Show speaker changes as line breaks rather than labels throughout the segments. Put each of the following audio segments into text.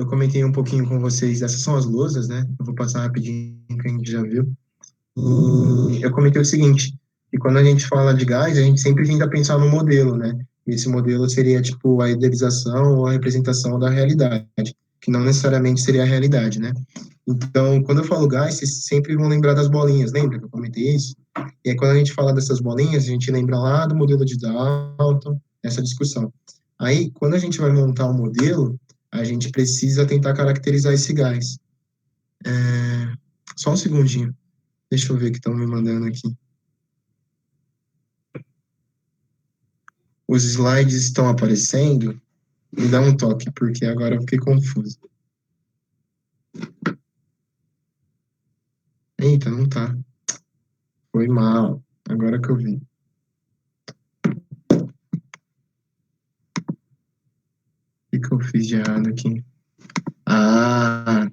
eu comentei um pouquinho com vocês, essas são as lousas, né? Eu vou passar rapidinho que a gente já viu. E eu comentei o seguinte, que quando a gente fala de gás, a gente sempre tenta pensar no modelo, né? E esse modelo seria, tipo, a idealização ou a representação da realidade, que não necessariamente seria a realidade, né? Então, quando eu falo gás, vocês sempre vão lembrar das bolinhas, lembra que eu comentei isso? E aí, quando a gente fala dessas bolinhas, a gente lembra lá do modelo de Dalton, essa discussão. Aí, quando a gente vai montar o modelo, a gente precisa tentar caracterizar esse gás. Só um segundinho. Deixa eu ver o que estão me mandando aqui. Os slides estão aparecendo? Me dá um toque, porque agora eu fiquei confuso. Eita, não tá. Foi mal. Agora que eu vi. O que eu fiz de errado aqui? Ah,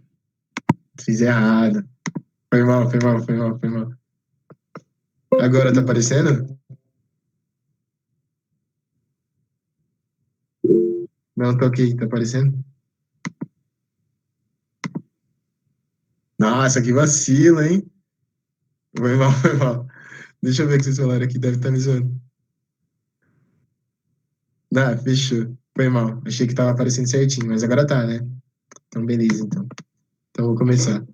fiz errado. Foi mal, foi mal, foi mal, foi mal. Agora tá aparecendo? Não, tô aqui, tá aparecendo? Nossa, que vacilo, hein? Foi mal, foi mal. Deixa eu ver que esse celular aqui deve estar me zoando. Ah, fechou. Foi mal. Achei que tava aparecendo certinho, mas agora tá, né? Então, beleza, então. Então, vou começar.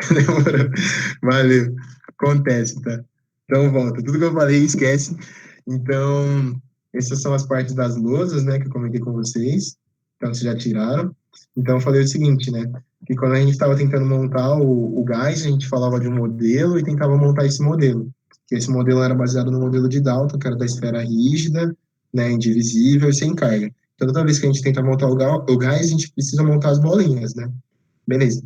Demorou. Valeu. Acontece, tá? Então, volta. Tudo que eu falei, esquece. Então, essas são as partes das lousas, né, que eu comentei com vocês. Então, vocês já tiraram. Então, eu falei o seguinte, né, que quando a gente estava tentando montar o gás, a gente falava de um modelo e tentava montar esse modelo. Que esse modelo era baseado no modelo de Dalton, que era da esfera rígida, né, indivisível e sem carga. Então, toda vez que a gente tenta montar o gás, a gente precisa montar as bolinhas, né? Beleza.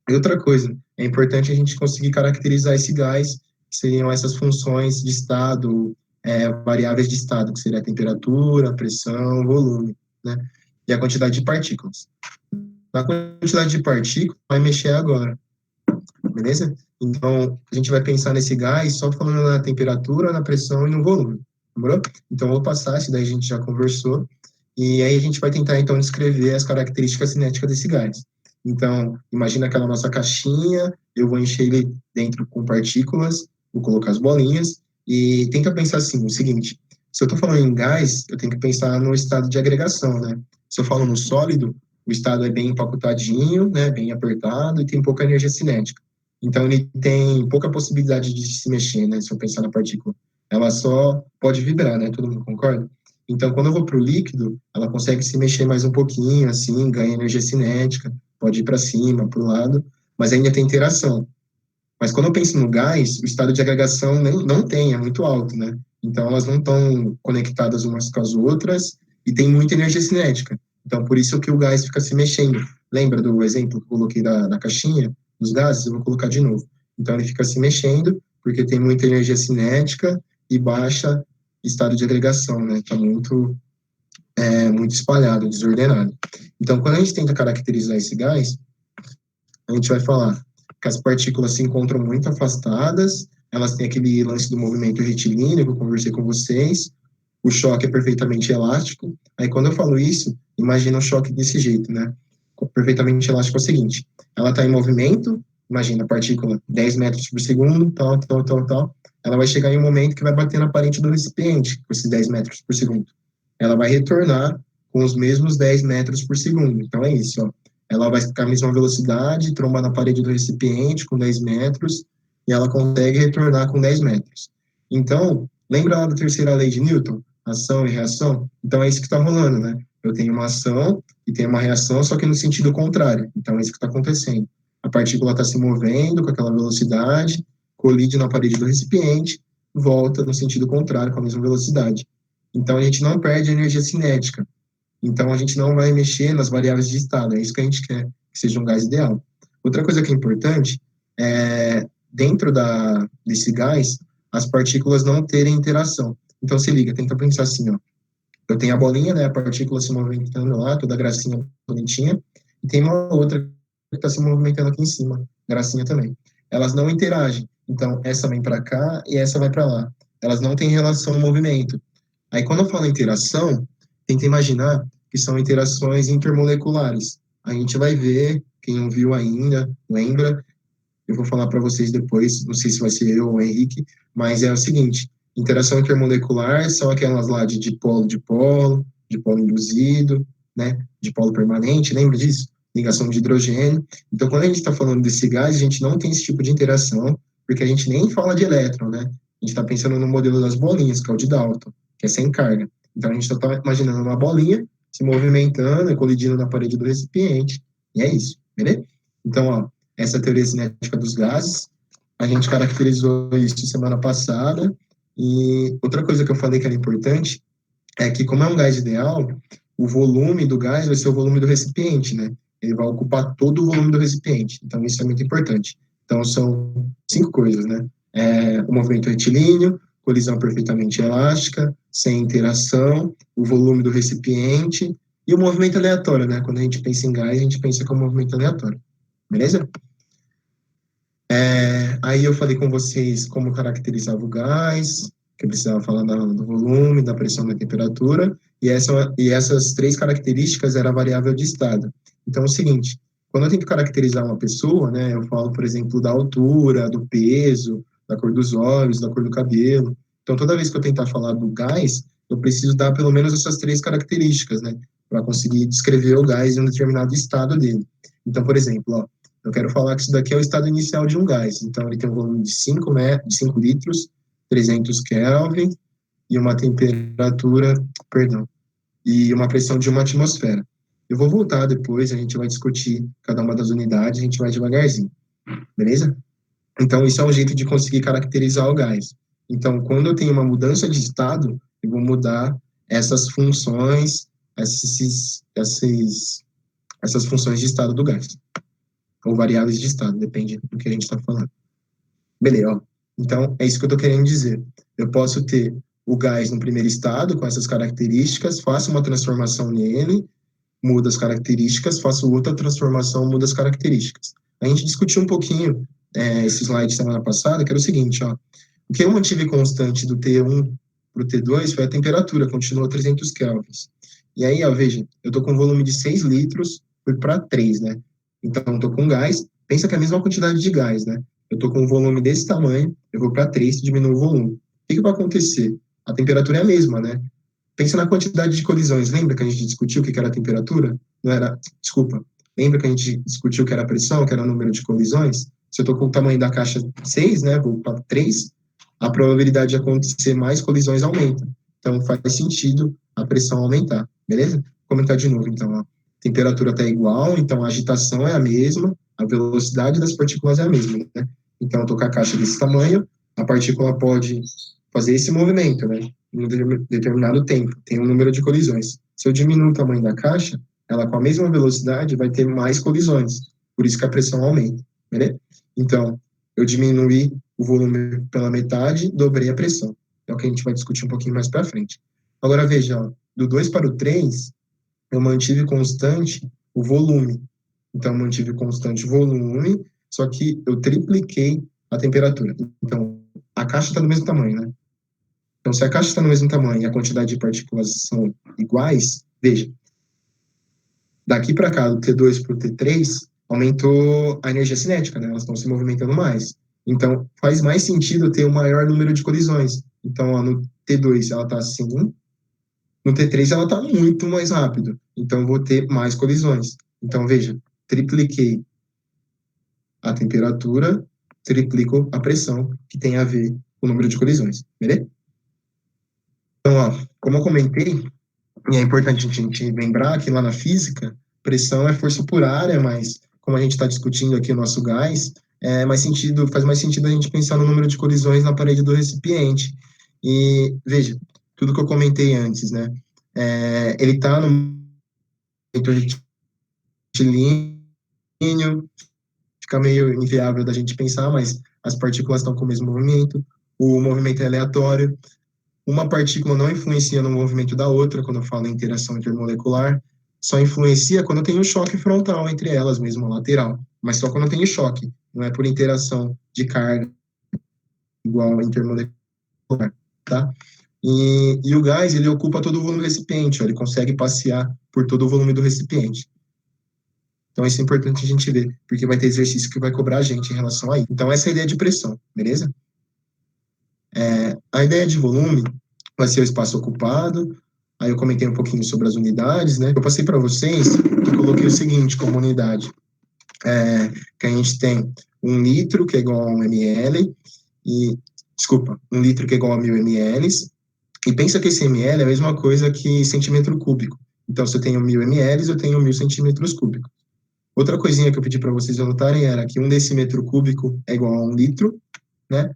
E outra coisa, é importante a gente conseguir caracterizar esse gás, que seriam essas funções de estado, variáveis de estado, que seria a temperatura, a pressão, o volume, né? E a quantidade de partículas. Na quantidade de partículas, vai mexer agora, beleza? Então, a gente vai pensar nesse gás só falando na temperatura, na pressão e no volume, lembrou? Então, eu vou passar, esse daí a gente já conversou, e aí a gente vai tentar, então, descrever as características cinéticas desse gás. Então, imagina aquela nossa caixinha, eu vou encher ele dentro com partículas, vou colocar as bolinhas, e tenta pensar assim, o seguinte, se eu estou falando em gás, eu tenho que pensar no estado de agregação, né? Se eu falo no sólido, o estado é bem empacotadinho, né, bem apertado, e tem pouca energia cinética. Então, ele tem pouca possibilidade de se mexer, né, se eu pensar na partícula. Ela só pode vibrar, né, todo mundo concorda? Então, quando eu vou para o líquido, ela consegue se mexer mais um pouquinho, assim, ganha energia cinética, pode ir para cima, para o lado, mas ainda tem interação. Mas quando eu penso no gás, o estado de agregação não tem, é muito alto, né? Então, elas não estão conectadas umas com as outras e tem muita energia cinética. Então, por isso que o gás fica se mexendo. Lembra do exemplo que eu coloquei da caixinha dos gases? Eu vou colocar de novo. Então, ele fica se mexendo porque tem muita energia cinética e baixa estado de agregação, né? Está muito espalhado, desordenado. Então, quando a gente tenta caracterizar esse gás, a gente vai falar que as partículas se encontram muito afastadas, elas têm aquele lance do movimento retilíneo que eu conversei com vocês, o choque é perfeitamente elástico. Aí, quando eu falo isso, imagina o choque desse jeito, né? Perfeitamente elástico é o seguinte, ela está em movimento, imagina a partícula 10 metros por segundo, tal, tal, tal, tal, ela vai chegar em um momento que vai bater na parede do recipiente, com esses 10 metros por segundo. Ela vai retornar com os mesmos 10 metros por segundo. Então, é isso, ó. Ela vai ficar a mesma velocidade, trombar na parede do recipiente com 10 metros, e ela consegue retornar com 10 metros. Então, lembra lá da terceira lei de Newton? Ação e reação? Então, é isso que está rolando, né? Eu tenho uma ação e tenho uma reação, só que no sentido contrário. Então, é isso que está acontecendo. A partícula está se movendo com aquela velocidade, colide na parede do recipiente, volta no sentido contrário com a mesma velocidade. Então, a gente não perde energia cinética. Então, a gente não vai mexer nas variáveis de estado. É isso que a gente quer, que seja um gás ideal. Outra coisa que é importante é, dentro desse gás, as partículas não terem interação. Então, se liga, tenta pensar assim, ó. Eu tenho a bolinha, né, a partícula se movimentando lá, toda gracinha, bonitinha, e tem uma outra que está se movimentando aqui em cima, gracinha também. Elas não interagem. Então, essa vem para cá e essa vai para lá. Elas não têm relação no movimento. Aí, quando eu falo interação, tenta imaginar que são interações intermoleculares. a gente vai ver, quem não viu ainda, lembra, eu vou falar para vocês depois, não sei se vai ser eu ou o Henrique, mas é o seguinte, interação intermolecular são aquelas lá de dipolo induzido, né, dipolo permanente, lembra disso? Ligação de hidrogênio. Então, quando a gente está falando desse gás, a gente não tem esse tipo de interação, porque a gente nem fala de elétron, né? A gente está pensando no modelo das bolinhas, que é o de Dalton, que é sem carga. Então, a gente está imaginando uma bolinha se movimentando, colidindo na parede do recipiente, e é isso, beleza? Então, ó, essa teoria cinética dos gases, a gente caracterizou isso semana passada, e outra coisa que eu falei que era importante é que, como é um gás ideal, o volume do gás vai ser o volume do recipiente, né? Ele vai ocupar todo o volume do recipiente. Então, isso é muito importante. Então, são 5 coisas, né? O movimento retilíneo, colisão perfeitamente elástica, sem interação, o volume do recipiente e o movimento aleatório, né? Quando a gente pensa em gás, a gente pensa que é um movimento aleatório. Beleza? Aí eu falei com vocês como caracterizava o gás, que eu precisava falar do volume, da pressão, da temperatura, e essas 3 características era a variável de estado. Então é o seguinte, quando eu tento caracterizar uma pessoa, né, eu falo, por exemplo, da altura, do peso, da cor dos olhos, da cor do cabelo. Então toda vez que eu tentar falar do gás, eu preciso dar pelo menos essas 3 características, né, para conseguir descrever o gás em um determinado estado dele. Então, por exemplo, ó, eu quero falar que isso daqui é o estado inicial de um gás. Então, ele tem um volume de 5 litros, 300 Kelvin, e uma temperatura, perdão, e uma pressão de 1 atmosfera. Eu vou voltar depois, a gente vai discutir cada uma das unidades, a gente vai devagarzinho, beleza? Então, isso é um jeito de conseguir caracterizar o gás. Então, quando eu tenho uma mudança de estado, eu vou mudar essas funções, essas funções de estado do gás ou variáveis de estado, depende do que a gente está falando. Beleza, ó. Então, é isso que eu estou querendo dizer. Eu posso ter o gás no primeiro estado, com essas características, faço uma transformação nele, muda as características, faço outra transformação, muda as características. A gente discutiu um pouquinho esse slide semana passada, que era o seguinte, ó. O que eu mantive constante do T1 para o T2 foi a temperatura, continuou 300 kelvins. E aí, ó, veja, eu estou com um volume de 6 litros, fui para 3, né? Então, estou com gás, pensa que é a mesma quantidade de gás, né? Eu estou com um volume desse tamanho, eu vou para 3, diminuo o volume. O que vai acontecer? A temperatura é a mesma, né? Pensa na quantidade de colisões. Lembra que a gente discutiu o que era a temperatura? Não era, desculpa. Lembra que a gente discutiu o que era a pressão, que era o número de colisões? Se eu estou com o tamanho da caixa 6, né, vou para 3, a probabilidade de acontecer mais colisões aumenta. Então, faz sentido a pressão aumentar, beleza? Vou comentar de novo, então, a temperatura está igual, então a agitação é a mesma, a velocidade das partículas é a mesma, né? Então, eu estou com a caixa desse tamanho, a partícula pode fazer esse movimento, né? Em um determinado tempo, tem um número de colisões. Se eu diminuo o tamanho da caixa, ela com a mesma velocidade vai ter mais colisões, por isso que a pressão aumenta, beleza? Então, eu diminuí o volume pela metade, dobrei a pressão. É o que a gente vai discutir um pouquinho mais para frente. Agora, veja, ó, do 2 para o 3, eu mantive constante o volume. Então, eu mantive constante o volume, só que eu tripliquei a temperatura. Então, a caixa está do mesmo tamanho, né? Então, se a caixa está no mesmo tamanho e a quantidade de partículas são iguais, veja, daqui para cá, do T2 para o T3, aumentou a energia cinética, né? Elas estão se movimentando mais. Então, faz mais sentido ter um maior número de colisões. Então, ó, no T2 ela está assim, no T3 ela está muito mais rápido. Então, eu vou ter mais colisões. Então, veja, tripliquei a temperatura, triplico a pressão, que tem a ver com o número de colisões, beleza? Então, ó, como eu comentei, e é importante a gente lembrar que lá na física, pressão é força por área, mas como a gente está discutindo aqui o nosso gás, faz mais sentido a gente pensar no número de colisões na parede do recipiente. E veja, tudo que eu comentei antes, né? Ele está no movimento retilíneo, fica meio inviável da gente pensar, mas as partículas estão com o mesmo movimento, o movimento é aleatório, uma partícula não influencia no movimento da outra, quando eu falo em interação intermolecular, só influencia quando tem um choque frontal entre elas, mesmo lateral, mas só quando tem choque, não é por interação de carga igual intermolecular, tá? E o gás, ele ocupa todo o volume do recipiente, ó, ele consegue passear por todo o volume do recipiente. Então, isso é importante a gente ver, porque vai ter exercício que vai cobrar a gente em relação a isso. Então, essa é a ideia de pressão, beleza? A ideia de volume vai ser o espaço ocupado. Aí eu comentei um pouquinho sobre as unidades, né? Eu passei para vocês, eu coloquei o seguinte como unidade, que a gente tem 1 litro, que é igual a 1 ml, e, desculpa, 1 litro que é igual a 1000 ml, e pensa que esse ml é a mesma coisa que centímetro cúbico. Então, se eu tenho 1000 ml, eu tenho 1000 centímetros cúbicos. Outra coisinha que eu pedi para vocês anotarem era que 1 decímetro cúbico é igual a 1 litro, né?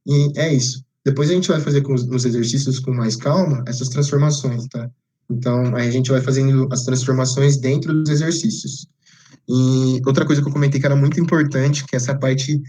E é isso. Depois a gente vai fazer nos exercícios com mais calma essas transformações, tá? Então, aí a gente vai fazendo as transformações dentro dos exercícios. E outra coisa que eu comentei que era muito importante, que essa parte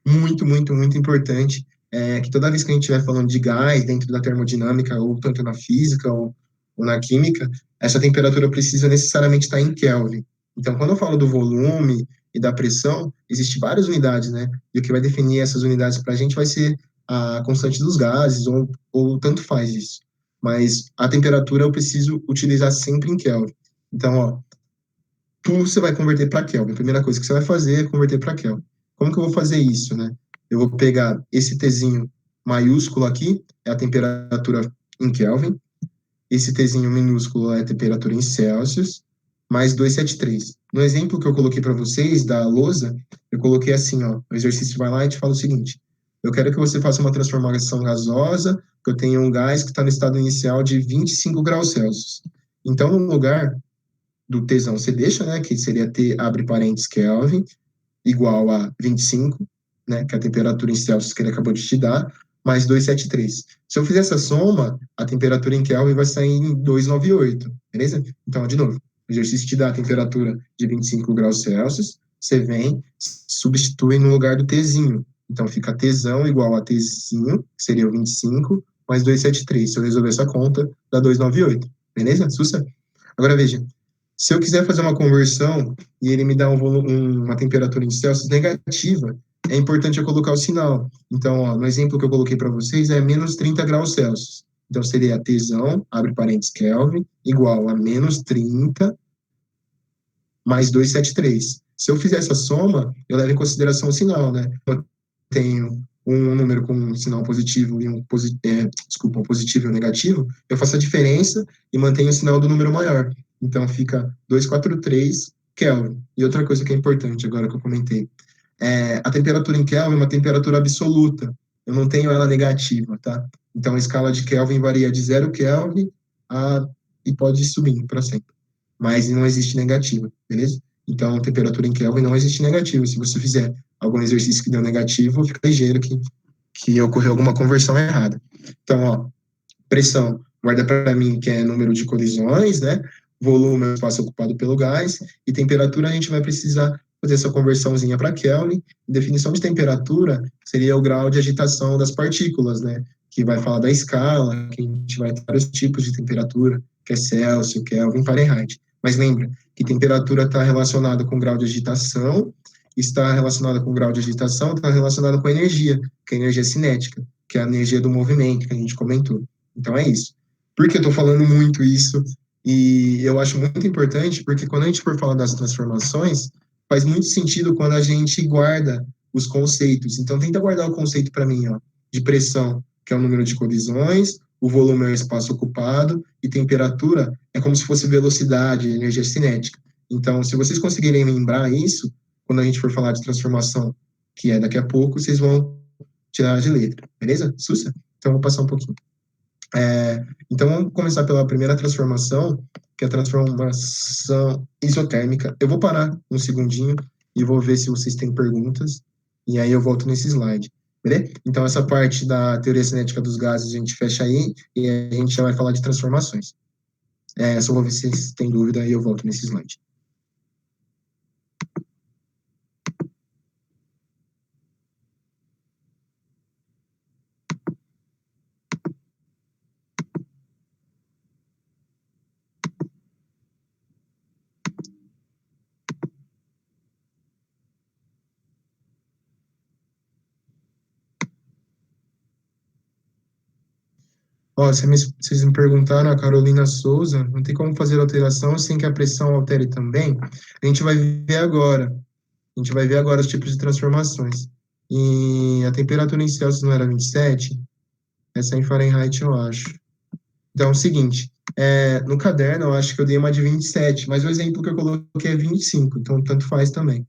muito, muito, muito importante, é que toda vez que a gente estiver falando de gás dentro da termodinâmica, ou tanto na física ou na química, essa temperatura precisa necessariamente estar em Kelvin. Então, quando eu falo do volume e da pressão, existem várias unidades, né? E o que vai definir essas unidades para a gente vai ser a constante dos gases, ou tanto faz isso. Mas a temperatura eu preciso utilizar sempre em Kelvin. Então, ó, você vai converter para Kelvin. A primeira coisa que você vai fazer é converter para Kelvin. Como que eu vou fazer isso, né? Eu vou pegar esse Tzinho maiúsculo aqui, é a temperatura em Kelvin. Esse Tzinho minúsculo é a temperatura em Celsius, mais 273. No exemplo que eu coloquei para vocês, da lousa, eu coloquei assim, ó, o exercício vai lá e te fala o seguinte, eu quero que você faça uma transformação gasosa, que eu tenha um gás que está no estado inicial de 25 graus Celsius. Então, no lugar do Tsão você deixa, né, que seria T, abre parênteses, Kelvin, igual a 25, né, que é a temperatura em Celsius que ele acabou de te dar, mais 273. Se eu fizer essa soma, a temperatura em Kelvin vai sair em 298, beleza? Então, de novo, o exercício te dá a temperatura de 25 graus Celsius, você vem, substitui no lugar do Tzinho. Então, fica Tzão igual a Tzinho, que seria o 25, mais 273. Se eu resolver essa conta, dá 298, beleza? Sussa? Agora, veja, se eu quiser fazer uma conversão e ele me dá uma temperatura em Celsius negativa, é importante eu colocar o sinal. Então, ó, no exemplo que eu coloquei para vocês, é menos 30 graus Celsius. Então, seria Tsão, abre parênteses, Kelvin, igual a menos 30 mais 273. Se eu fizer essa soma, eu levo em consideração o sinal, né? Eu tenho um número com um sinal positivo e desculpa, um positivo e um negativo, eu faço a diferença e mantenho o sinal do número maior. Então fica 243 Kelvin. E outra coisa que é importante agora que eu comentei, a temperatura em Kelvin é uma temperatura absoluta. Eu não tenho ela negativa, tá? Então a escala de Kelvin varia de 0 Kelvin e pode ir subindo para sempre. Mas não existe negativa, beleza? Então, a temperatura em Kelvin não existe negativa. Se você fizer algum exercício que deu negativo, fica ligeiro que ocorreu alguma conversão errada. Então, ó, pressão, guarda para mim que é número de colisões, né? Volume é o espaço ocupado pelo gás, e temperatura a gente vai precisar fazer essa conversãozinha para Kelvin. Definição de temperatura seria o grau de agitação das partículas, né? Que vai falar da escala, que a gente vai ter vários tipos de temperatura, que é Celsius, Kelvin, Fahrenheit. Mas lembra que temperatura está relacionada com grau de agitação, está relacionada com grau de agitação, está relacionada com energia, que é a energia cinética, que é a energia do movimento, que a gente comentou. Então é isso. Por que eu estou falando muito isso? E eu acho muito importante, porque quando a gente for falar das transformações, faz muito sentido quando a gente guarda os conceitos. Então tenta guardar o conceito para mim, ó, de pressão, que é o número de colisões, o volume é o espaço ocupado, e temperatura é como se fosse velocidade, energia cinética. Então, se vocês conseguirem lembrar isso, quando a gente for falar de transformação, que é daqui a pouco, vocês vão tirar de letra, beleza? Sussa? Então, vou passar um pouquinho. Então, vamos começar pela primeira transformação, que é a transformação isotérmica. Eu vou parar um segundinho e vou ver se vocês têm perguntas, e aí eu volto nesse slide. Beleza? Então, essa parte da teoria cinética dos gases a gente fecha aí, e a gente já vai falar de transformações. Só vou ver se vocês têm dúvida e eu volto nesse slide. Ó, vocês me perguntaram, a Carolina Souza, não tem como fazer alteração sem que a pressão altere também? A gente vai ver agora. A gente vai ver agora os tipos de transformações. E a temperatura em Celsius não era 27? Essa é em Fahrenheit, eu acho. Então, é o seguinte, no caderno eu acho que eu dei uma de 27, mas o exemplo que eu coloquei é 25, então tanto faz também.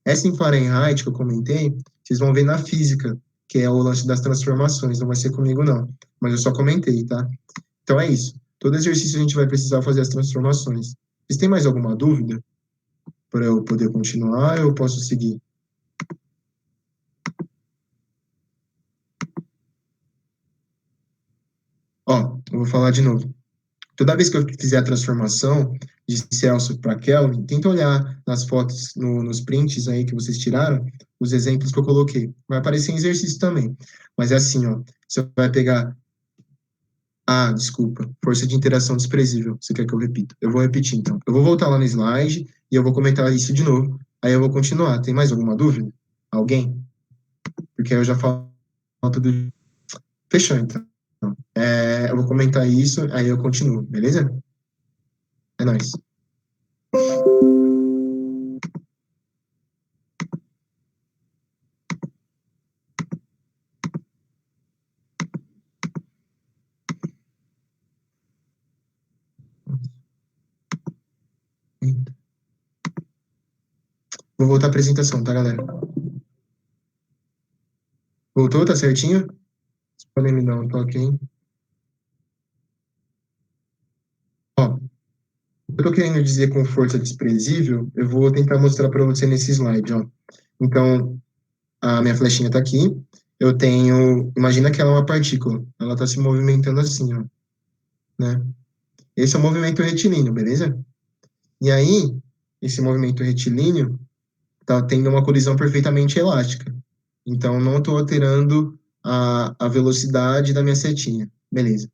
Essa em Fahrenheit que eu comentei, vocês vão ver na física, que é o lance das transformações, não vai ser comigo não, mas eu só comentei, tá? Então é isso. Todo exercício a gente vai precisar fazer as transformações. Vocês têm mais alguma dúvida para eu poder continuar ou eu posso seguir? Ó, eu vou falar de novo. Toda vez que eu fizer a transformação de Celsius para Kelvin, tenta olhar nas fotos, nos prints aí que vocês tiraram, os exemplos que eu coloquei. Vai aparecer em exercício também. Mas é assim, ó. Você vai pegar. Ah, desculpa. Força de interação desprezível. Você quer que eu repita? Eu vou repetir, então. Eu vou voltar lá no slide e eu vou comentar isso de novo. Aí eu vou continuar. Tem mais alguma dúvida? Alguém? Porque aí eu já falo tudo. Fechou, então. Eu vou comentar isso, aí eu continuo, beleza? É nóis. Vou voltar à apresentação, tá, galera? Voltou? Tá certinho? Podem me dar um toque, hein? Ó, o que eu tô querendo dizer com força desprezível, eu vou tentar mostrar para você nesse slide, ó. Então, a minha flechinha tá aqui. Eu tenho, imagina que ela é uma partícula. Ela tá se movimentando assim, ó, né? Esse é o movimento retilíneo, beleza? E aí, esse movimento retilíneo tá tendo uma colisão perfeitamente elástica. Então, não estou alterando a velocidade da minha setinha. Beleza.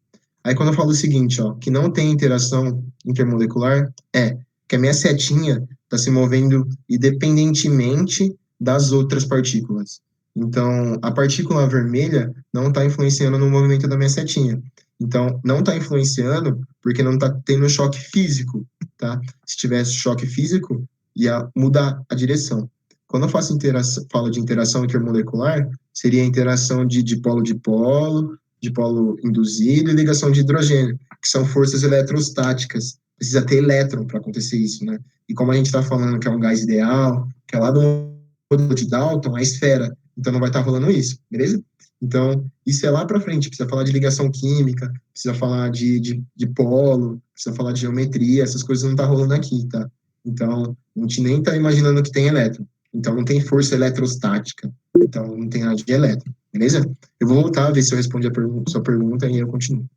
Aí, quando eu falo o seguinte, ó, que não tem interação intermolecular, é que a minha setinha está se movendo independentemente das outras partículas. Então, a partícula vermelha não está influenciando no movimento da minha setinha. Então, não está influenciando porque não está tendo choque físico, tá? Se tivesse choque físico, ia mudar a direção. Quando eu faço falo de interação intermolecular, seria a interação de de polo induzido e ligação de hidrogênio, que são forças eletrostáticas. Precisa ter elétron para acontecer isso, né? E como a gente está falando que é um gás ideal, que é lá do modelo de Dalton, a esfera, então não vai estar rolando isso, beleza? Então, isso é lá para frente, precisa falar de ligação química, precisa falar de polo, precisa falar de geometria, essas coisas não tá rolando aqui, tá? Então, a gente nem está imaginando que tem elétron. Então, não tem força eletrostática. Então, não tem nada de elétron. Beleza? Eu vou voltar a ver se eu respondi a sua pergunta e eu continuo.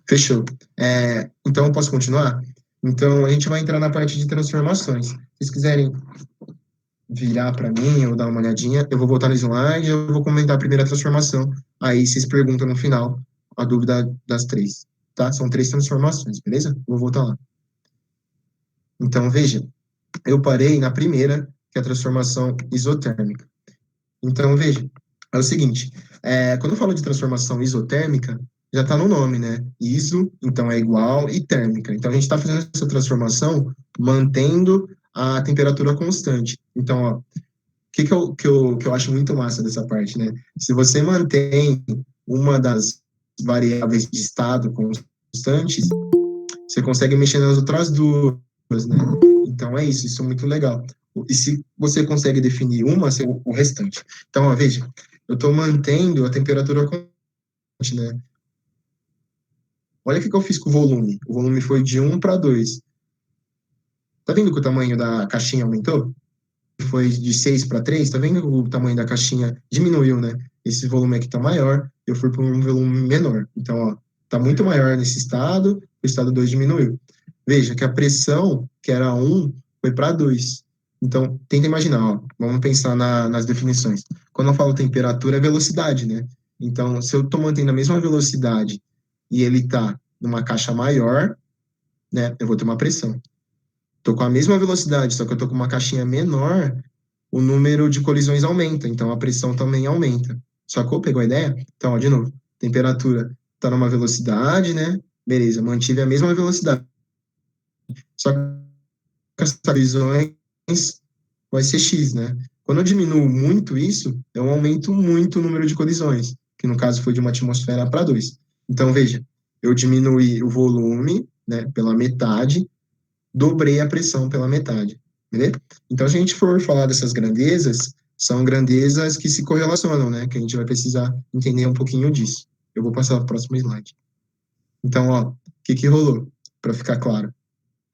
Fechou. Então, eu posso continuar? Então, a gente vai entrar na parte de transformações. Se vocês quiserem virar para mim ou dar uma olhadinha, eu vou voltar no slide e eu vou comentar a primeira transformação. Aí, vocês perguntam no final a dúvida das três. Tá? São três transformações, beleza? Vou voltar lá. Então, veja, eu parei na primeira, que é a transformação isotérmica. Então, veja, é o seguinte, quando eu falo de transformação isotérmica, já está no nome, né? Iso, então é igual, e térmica. Então, a gente está fazendo essa transformação mantendo a temperatura constante. Então, ó, o que eu acho muito massa dessa parte, né? Se você mantém uma das variáveis de estado constantes, você consegue mexer nas outras duas, né? Então é isso, isso é muito legal. E se você consegue definir uma, o restante. Então, ó, veja, eu estou mantendo a temperatura constante, né? Olha o que eu fiz com o volume. O volume foi de 1 para 2. Tá vendo que o tamanho da caixinha aumentou? Foi de 6 para 3. Tá vendo que o tamanho da caixinha diminuiu, né? Esse volume aqui tá maior, eu fui para um volume menor. Então, ó, tá muito maior nesse estado, o estado 2 diminuiu. Veja que a pressão, que era 1, foi para 2. Então, tenta imaginar, ó, vamos pensar nas definições. Quando eu falo temperatura, é velocidade, né? Então, se eu estou mantendo a mesma velocidade e ele está numa caixa maior, né, eu vou ter uma pressão. Estou com a mesma velocidade, só que eu estou com uma caixinha menor, o número de colisões aumenta, então a pressão também aumenta. Sacou? Pegou a ideia? Então, ó, de novo, temperatura está numa velocidade, né? Beleza, mantive a mesma velocidade. Só que as colisões vai ser X, né? Quando eu diminuo muito isso, eu aumento muito o número de colisões, que no caso foi de uma atmosfera para 2. Então, veja, eu diminuí o volume, né, pela metade, dobrei a pressão pela metade, beleza? Então, se a gente for falar dessas grandezas, são grandezas que se correlacionam, né, que a gente vai precisar entender um pouquinho disso. Eu vou passar para o próximo slide. Então, ó, o que rolou? Para ficar claro,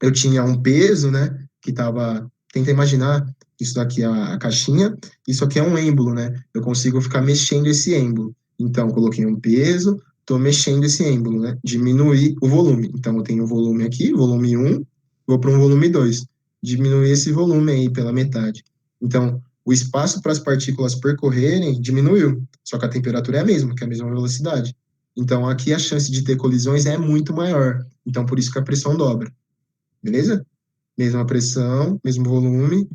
eu tinha um peso, né, que estava. Tenta imaginar, isso daqui é a caixinha, isso aqui é um êmbolo, né? Eu consigo ficar mexendo esse êmbolo. Então, coloquei um peso, estou mexendo esse êmbolo, né? Diminuir o volume. Então, eu tenho o volume aqui, volume 1, vou para um volume 2. Diminuir esse volume aí pela metade. Então, o espaço para as partículas percorrerem diminuiu, só que a temperatura é a mesma, que é a mesma velocidade. Então, aqui a chance de ter colisões é muito maior. Então, por isso que a pressão dobra. Beleza? Mesma pressão, mesmo volume,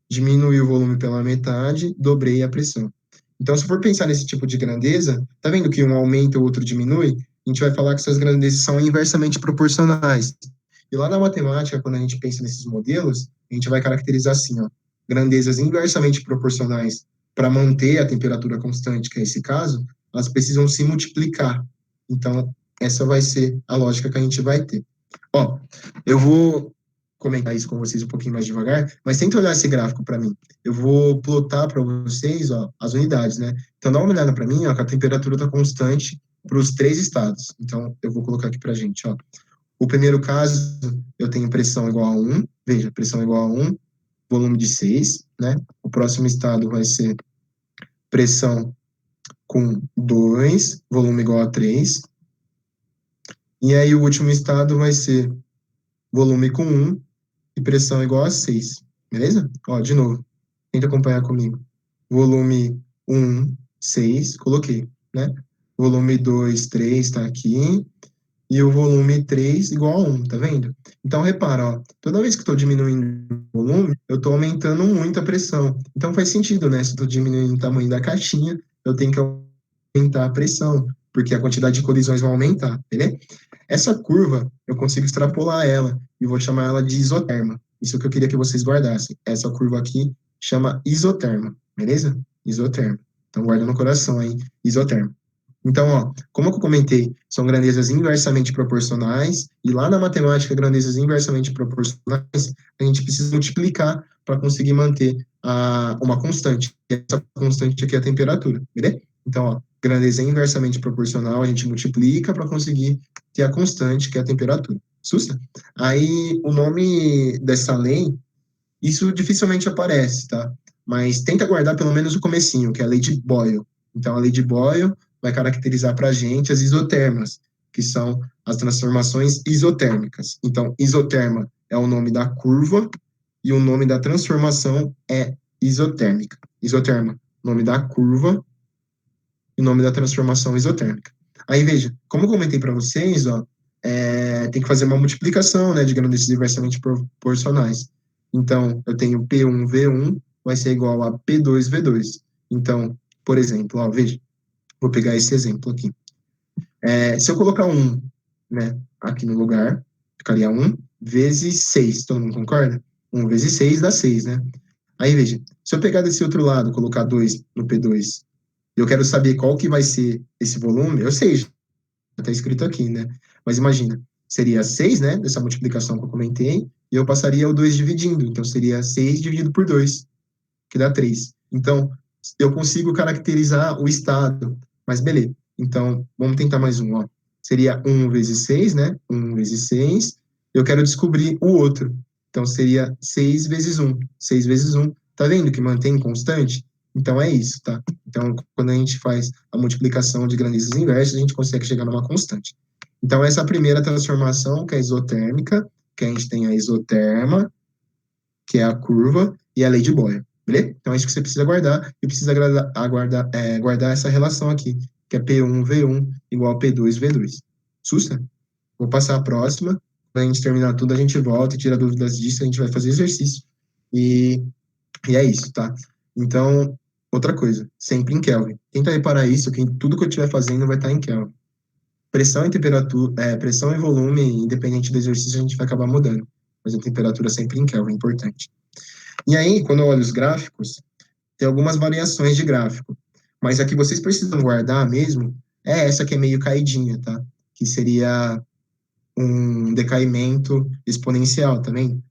diminui o volume pela metade, dobrei a pressão. Então, se for pensar nesse tipo de grandeza, tá vendo que um aumenta e o outro diminui? A gente vai falar que essas grandezas são inversamente proporcionais. E lá na matemática, quando a gente pensa nesses modelos, a gente vai caracterizar assim, ó, grandezas inversamente proporcionais para manter a temperatura constante, que é esse caso, elas precisam se multiplicar. Então, essa vai ser a lógica que a gente vai ter. Ó, eu vou comentar isso com vocês um pouquinho mais devagar, mas tenta olhar esse gráfico para mim. Eu vou plotar para vocês, ó, as unidades, né? Então dá uma olhada para mim, ó, que a temperatura está constante para os 3 estados. Então eu vou colocar aqui para a gente, ó. O primeiro caso, eu tenho pressão igual a 1, veja, pressão igual a 1, volume de 6, né? O próximo estado vai ser pressão com 2, volume igual a 3. E aí o último estado vai ser volume com 1 e pressão igual a 6, beleza? Ó, de novo, tenta acompanhar comigo. Volume 1, 6, coloquei, né? Volume 2, 3, tá aqui. E o volume 3 igual a 1, tá vendo? Então, repara, ó, toda vez que eu tô diminuindo o volume, eu tô aumentando muito a pressão. Então, faz sentido, né? Se eu tô diminuindo o tamanho da caixinha, eu tenho que aumentar a pressão, porque a quantidade de colisões vai aumentar, beleza? Essa curva, eu consigo extrapolar ela e vou chamar ela de isoterma. Isso que eu queria que vocês guardassem. Essa curva aqui chama isoterma, beleza? Isoterma. Então, guarda no coração aí, isoterma. Então, ó, como eu comentei, são grandezas inversamente proporcionais, e lá na matemática, grandezas inversamente proporcionais, a gente precisa multiplicar para conseguir manter uma constante. Essa constante aqui é a temperatura, beleza? Então, ó, grandeza inversamente proporcional, a gente multiplica para conseguir ter a constante, que é a temperatura. Sussa? Aí, o nome dessa lei, isso dificilmente aparece, tá? Mas tenta guardar pelo menos o comecinho, que é a lei de Boyle. Então, a lei de Boyle vai caracterizar para a gente as isotermas, que são as transformações isotérmicas. Então, isoterma é o nome da curva e o nome da transformação é isotérmica. Isoterma, nome da curva e o nome da transformação isotérmica. Aí, veja, como eu comentei para vocês, ó, tem que fazer uma multiplicação, né, de grandezas inversamente proporcionais. Então, eu tenho P1V1 vai ser igual a P2V2. Então, por exemplo, ó, veja, vou pegar esse exemplo aqui. Se eu colocar 1, né, aqui no lugar, ficaria 1 vezes 6, todo mundo concorda? 1 vezes 6 dá 6, né? Aí, veja, se eu pegar desse outro lado, colocar 2 no P2, eu quero saber qual que vai ser esse volume, eu sei, já está escrito aqui, né? Mas imagina, seria 6, né, dessa multiplicação que eu comentei, e eu passaria o 2 dividindo, então seria 6 dividido por 2, que dá 3. Então, eu consigo caracterizar o estado, mas beleza. Então, vamos tentar mais um, ó. Seria 1 vezes 6, né? 1 vezes 6. Eu quero descobrir o outro. Então, seria 6 vezes 1. 6 vezes 1. Tá vendo que mantém constante? Então, é isso, tá? Então, quando a gente faz a multiplicação de grandezas inversas, a gente consegue chegar numa constante. Então, essa é a primeira transformação, que é isotérmica, que a gente tem a isoterma, que é a curva, e a lei de Boyle, beleza? Então é isso que você precisa guardar, e precisa guardar essa relação aqui, que é P1V1 igual a P2V2. Sussa? Vou passar a próxima, quando a gente terminar tudo, a gente volta e tira dúvidas disso, a gente vai fazer exercício, e E é isso, tá? Então, outra coisa, sempre em Kelvin. Tenta reparar isso, que tudo que eu estiver fazendo vai estar em Kelvin. Pressão e temperatura, pressão e volume, independente do exercício, a gente vai acabar mudando. Mas a temperatura sempre em Kelvin é importante. E aí, quando eu olho os gráficos, tem algumas variações de gráfico. Mas a que vocês precisam guardar mesmo é essa que é meio caidinha, tá? Que seria um decaimento exponencial também.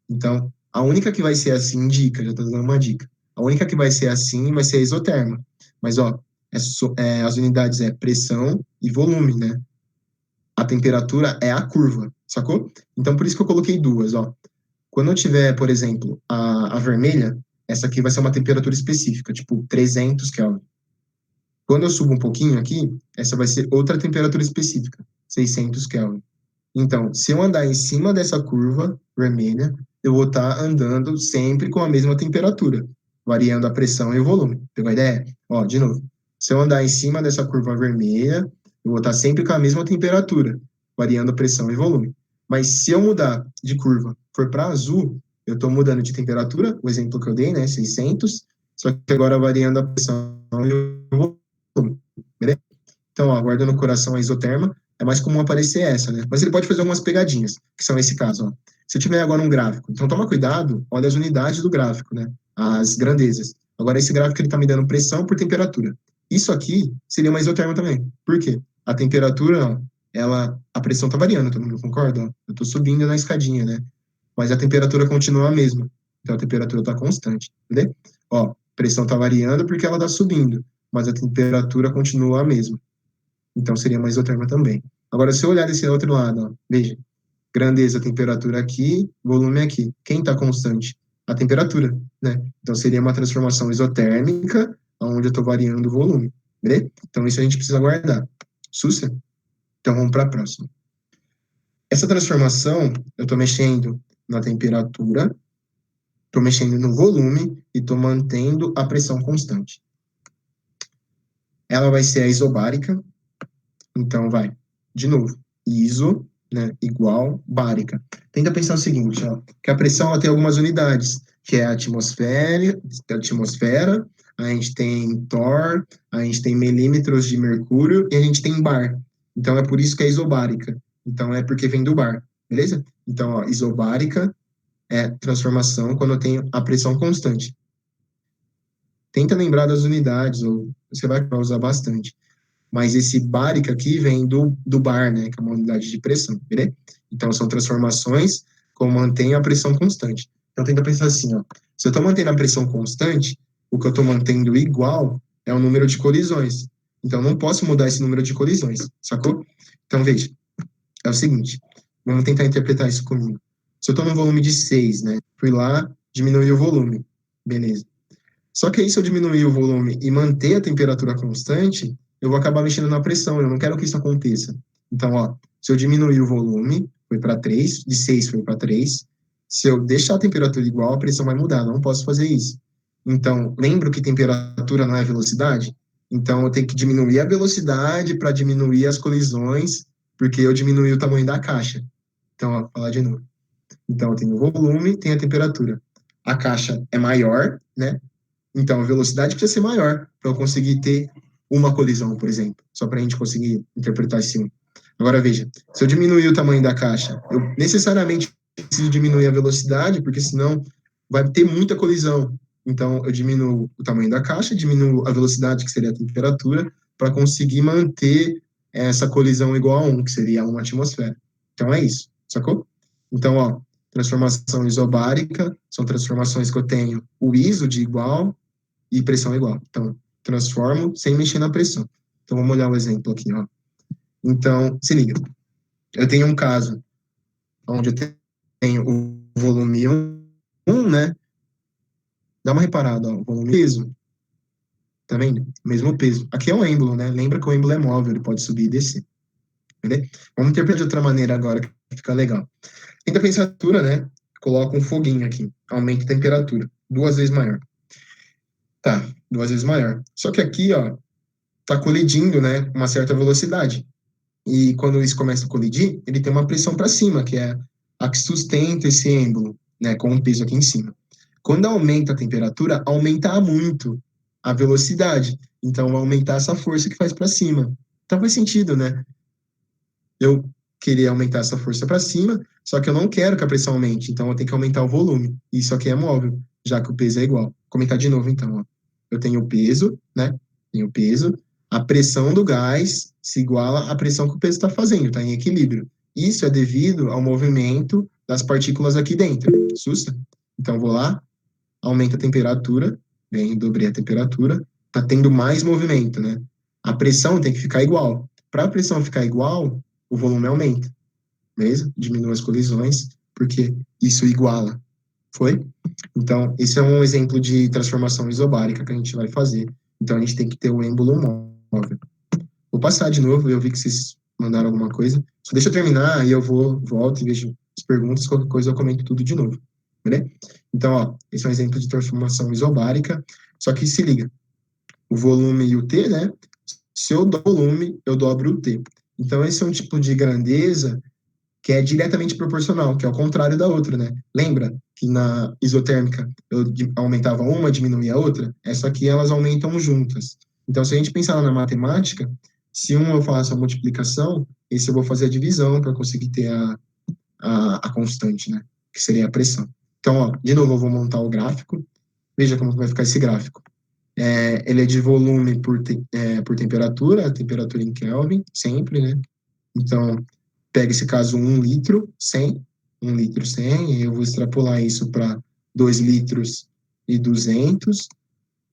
Então, a única que vai ser assim, dica, já tô dando uma dica. A única que vai ser assim vai ser a isoterma. Mas, ó, as unidades é pressão e volume, né? A temperatura é a curva, sacou? Então, por isso que eu coloquei duas, ó. Quando eu tiver, por exemplo, a vermelha, essa aqui vai ser uma temperatura específica, tipo 300 Kelvin. Quando eu subo um pouquinho aqui, essa vai ser outra temperatura específica, 600 Kelvin. Então, se eu andar em cima dessa curva vermelha, eu vou estar andando sempre com a mesma temperatura, variando a pressão e o volume. Pegou a ideia? Ó, de novo. Se eu andar em cima dessa curva vermelha, eu vou estar sempre com a mesma temperatura, variando a pressão e volume. Mas se eu mudar de curva, for para azul, eu estou mudando de temperatura, o exemplo que eu dei, né, 600, só que agora variando a pressão e o volume. Beleza? Então, ó, guarda no coração a isoterma, é mais comum aparecer essa, né? Mas ele pode fazer algumas pegadinhas, que são esse caso, ó. Se eu tiver agora um gráfico, então toma cuidado, olha as unidades do gráfico, né? As grandezas. Agora, esse gráfico ele tá me dando pressão por temperatura. Isso aqui seria uma isoterma também. Por quê? A temperatura, ó, a pressão tá variando, todo mundo concorda? Ó? Eu tô subindo na escadinha, né? Mas a temperatura continua a mesma. Então, a temperatura tá constante, entendeu? Ó, a pressão tá variando porque ela tá subindo, mas a temperatura continua a mesma. Então seria uma isoterma também. Agora, se eu olhar desse outro lado, ó, veja, grandeza, temperatura aqui, volume aqui. Quem está constante? A temperatura, né? Então seria uma transformação isotérmica, onde eu estou variando o volume, beleza? Então isso a gente precisa guardar. Sussa? Então vamos para a próxima. Essa transformação, eu estou mexendo na temperatura, estou mexendo no volume e estou mantendo a pressão constante. Ela vai ser a isobárica, então vai, de novo, iso, né, igual bárica. Tenta pensar o seguinte, ó, que a pressão ela tem algumas unidades, que é a atmosfera, a gente tem torr, a gente tem milímetros de mercúrio e a gente tem bar. Então é por isso que é isobárica. Então é porque vem do bar, beleza? Então, ó, isobárica é transformação quando eu tenho a pressão constante. Tenta lembrar das unidades, ou você vai usar bastante. Mas esse bárica aqui vem do bar, né, que é uma unidade de pressão, beleza? Então, são transformações como mantém a pressão constante. Então, tenta pensar assim, ó, se eu estou mantendo a pressão constante, o que eu estou mantendo igual é o número de colisões. Então, não posso mudar esse número de colisões, sacou? Então, veja, é o seguinte, vamos tentar interpretar isso comigo. Se eu estou num volume de 6, né, fui lá, diminui o volume, beleza. Só que aí, se eu diminuir o volume e manter a temperatura constante, eu vou acabar mexendo na pressão. Eu não quero que isso aconteça. Então, ó, se eu diminuir o volume, foi para 3, de 6 foi para 3. Se eu deixar a temperatura igual, a pressão vai mudar. Não posso fazer isso. Então, lembro que temperatura não é velocidade? Então, eu tenho que diminuir a velocidade para diminuir as colisões, porque eu diminui o tamanho da caixa. Então, ó, vou falar de novo. Então, eu tenho o volume, tenho a temperatura. A caixa é maior, né? Então, a velocidade precisa ser maior para eu conseguir ter uma colisão, por exemplo, só para a gente conseguir interpretar esse um. Agora, veja, se eu diminuir o tamanho da caixa, eu necessariamente preciso diminuir a velocidade, porque senão vai ter muita colisão. Então, eu diminuo o tamanho da caixa, diminuo a velocidade, que seria a temperatura, para conseguir manter essa colisão igual a 1, que seria uma atmosfera. Então, é isso, sacou? Então, ó, transformação isobárica são transformações que eu tenho o ISO de igual e pressão igual. Então, transformo sem mexer na pressão. Então, vamos olhar o exemplo aqui, ó. Então, se liga. Eu tenho um caso onde eu tenho o volume 1, né? Dá uma reparada, ó. O volume peso. Tá vendo? Mesmo peso. Aqui é o êmbolo, né? Lembra que o êmbolo é móvel, ele pode subir e descer. Entendeu? Vamos interpretar de outra maneira agora, que fica legal. Tenta a temperatura, né? Coloca um foguinho aqui. Aumenta a temperatura. 2 vezes maior. Tá, 2 vezes maior. Só que aqui, ó, tá colidindo, né? Com uma certa velocidade. E quando isso começa a colidir, ele tem uma pressão para cima, que é a que sustenta esse êmbolo, né, com o peso aqui em cima. Quando aumenta a temperatura, aumenta muito a velocidade. Então, vai aumentar essa força que faz para cima. Então, faz sentido, né? Eu queria aumentar essa força para cima, só que eu não quero que a pressão aumente, então eu tenho que aumentar o volume. Isso aqui é móvel, já que o peso é igual. Vou comentar de novo, então. Ó. Eu tenho o peso, né? Tenho o peso. A pressão do gás se iguala à pressão que o peso está fazendo, está em equilíbrio. Isso é devido ao movimento das partículas aqui dentro. Sussa? Então, vou lá, aumenta a temperatura, bem, dobrei a temperatura, tá tendo mais movimento, né? A pressão tem que ficar igual. Para a pressão ficar igual, o volume aumenta, beleza? Diminui as colisões, porque isso iguala. Foi? Então, esse é um exemplo de transformação isobárica que a gente vai fazer. Então, a gente tem que ter o êmbolo móvel. Vou passar de novo, eu vi que vocês mandaram alguma coisa. Só deixa eu terminar, aí eu volto e vejo as perguntas, qualquer coisa eu comento tudo de novo. Beleza? Então, ó, esse é um exemplo de transformação isobárica, só que se liga, o volume e o T, né? Se eu dou volume, eu dobro o T. Então, esse é um tipo de grandeza que é diretamente proporcional, que é o contrário da outra, né? Lembra que na isotérmica eu aumentava uma, diminuía a outra? Essa aqui elas aumentam juntas. Então, se a gente pensar na matemática, se um eu faço a multiplicação, esse eu vou fazer a divisão para conseguir ter a constante, né? Que seria a pressão. Então, ó, de novo, eu vou montar o gráfico. Veja como vai ficar esse gráfico. Ele é de volume por temperatura, a temperatura em Kelvin, sempre, né? Então, pega esse caso 1 litro, 100, 1 litro 100, e eu vou extrapolar isso para 2 litros e 200,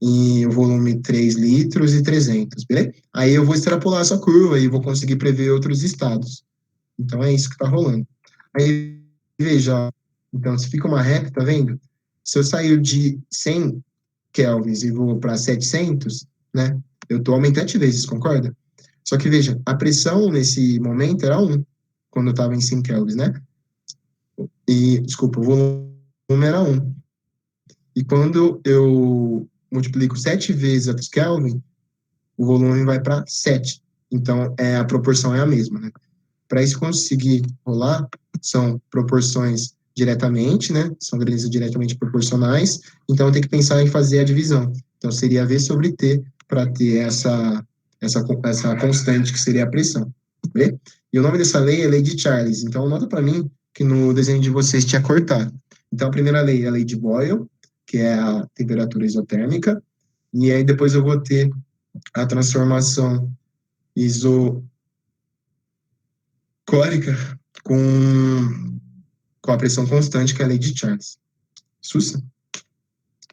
e o volume 3 litros e 300, beleza? Aí eu vou extrapolar essa curva e vou conseguir prever outros estados. Então, é isso que está rolando. Aí, veja, então, se fica uma reta, tá vendo? Se eu sair de 100 kelvins e vou para 700, né? Eu estou aumentando 7 vezes, concorda? Só que veja, a pressão nesse momento era 1, quando eu estava em 100 kelvins, né? E, desculpa, o volume era 1. E quando eu multiplico 7 vezes a Kelvin, o volume vai para 7. Então, a proporção é a mesma, né? Para isso conseguir rolar, são proporções diretamente, né? São grandezas diretamente proporcionais. Então, tem que pensar em fazer a divisão. Então, seria V sobre T para ter essa constante que seria a pressão. Vê? E o nome dessa lei é lei de Charles. Então, nota para mim que no desenho de vocês tinha cortado. Então, a primeira lei é a lei de Boyle, que é a temperatura isotérmica. E aí, depois eu vou ter a transformação isocórica com a pressão constante, que é a lei de Charles. Sussa?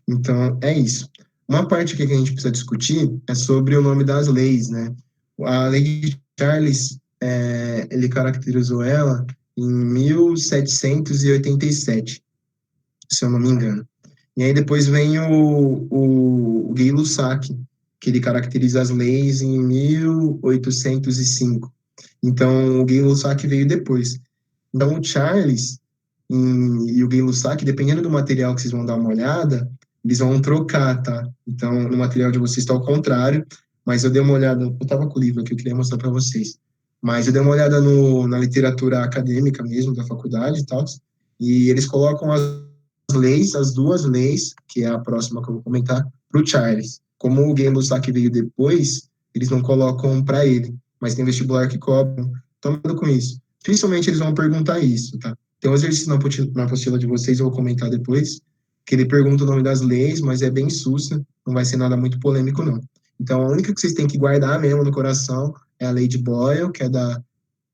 Então, é isso. Uma parte que a gente precisa discutir é sobre o nome das leis, né? A lei de Charles, ele caracterizou ela em 1787, se eu não me engano. E aí depois vem o Gay-Lussac, que ele caracteriza as leis em 1805. Então, o Gay-Lussac veio depois. Então, o Charles e o Gay-Lussac, dependendo do material que vocês vão dar uma olhada, eles vão trocar, tá? Então, no material de vocês está ao contrário, mas eu dei uma olhada, eu estava com o livro aqui, eu queria mostrar para vocês. Mas eu dei uma olhada na literatura acadêmica mesmo, da faculdade e tal, e eles colocam as duas leis, que é a próxima que eu vou comentar, para o Charles. Como o Gay-Lussac veio depois, eles não colocam para ele, mas tem vestibular que cobram. Tomando com isso. Dificilmente eles vão perguntar isso, tá? Tem um exercício na apostila de vocês, eu vou comentar depois, que ele pergunta o nome das leis, mas é bem sussa, não vai ser nada muito polêmico, não. Então, a única que vocês têm que guardar mesmo no coração é a lei de Boyle, que é da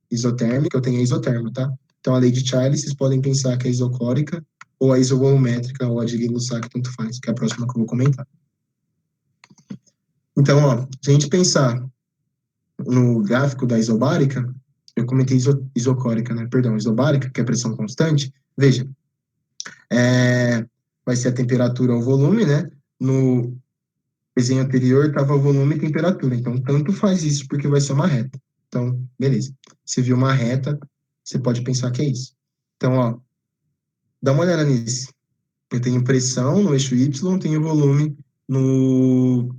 isotérmica, eu tenho a isoterma, tá? Então, a lei de Charles, vocês podem pensar que é isocórica, ou a isovolumétrica, ou a de Gay-Lussac, tanto faz, que é a próxima que eu vou comentar. Então, ó, se a gente pensar no gráfico da isobárica, eu comentei isocórica, né? Perdão, isobárica, que é a pressão constante. Veja, vai ser a temperatura ou volume, né? No desenho anterior estava volume e temperatura, então tanto faz isso porque vai ser uma reta. Então, beleza. Você viu uma reta, você pode pensar que é isso. Então, ó, dá uma olhada nisso. Eu tenho pressão no eixo Y, tenho volume no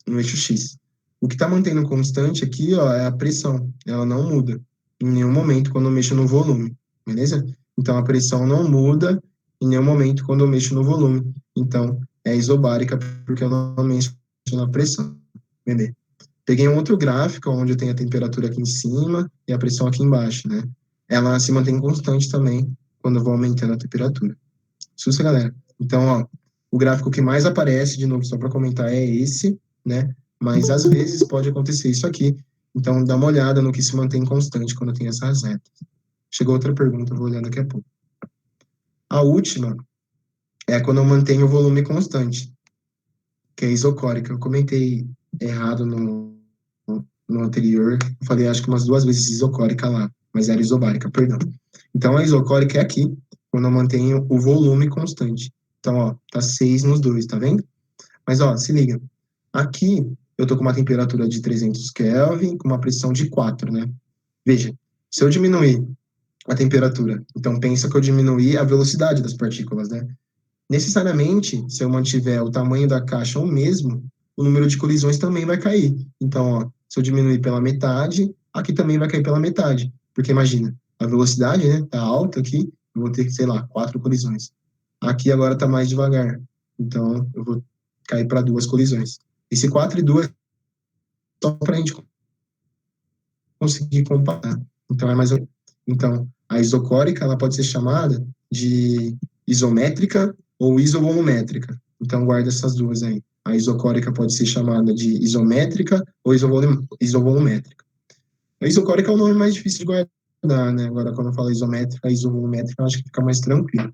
eixo X. O que está mantendo constante aqui, ó, é a pressão. Ela não muda em nenhum momento quando eu mexo no volume, beleza? Então, a pressão não muda em nenhum momento quando eu mexo no volume. Então, é isobárica porque eu não mexo na pressão. Beleza. Peguei um outro gráfico onde eu tenho a temperatura aqui em cima e a pressão aqui embaixo, né? Ela se mantém constante também quando eu vou aumentando a temperatura. Sussa, galera. Então, ó, o gráfico que mais aparece, de novo, só para comentar, é esse, né? Mas às vezes pode acontecer isso aqui. Então, dá uma olhada no que se mantém constante quando tem essas retas. Chegou outra pergunta, eu vou olhar daqui a pouco. A última é quando eu mantenho o volume constante, que é isocórica. Eu comentei errado no anterior, eu falei acho que umas 2 vezes isocórica lá, mas era isobárica, perdão. Então a isocórica é aqui, quando eu mantenho o volume constante. Então, ó, tá 6 nos dois, tá vendo? Mas, ó, se liga. Aqui eu tô com uma temperatura de 300 Kelvin, com uma pressão de 4, né? Veja, se eu diminuir a temperatura, então pensa que eu diminuí a velocidade das partículas, né? Necessariamente, se eu mantiver o tamanho da caixa o mesmo, o número de colisões também vai cair. Então, ó, se eu diminuir pela metade, aqui também vai cair pela metade. Porque imagina, a velocidade, né, tá alta aqui, eu vou ter, sei lá, 4 colisões. Aqui agora tá mais devagar. Então, eu vou cair para 2 colisões. Esse 4 e 2 só para a gente conseguir comparar. Então, é mais. Então, a isocórica ela pode ser chamada de isométrica ou isovolumétrica. Então, guarda essas duas aí. A isocórica pode ser chamada de isométrica ou isovolumétrica. A isocórica é o nome mais difícil de guardar, né? Agora, quando eu falo isométrica, isovolumétrica, eu acho que fica mais tranquilo.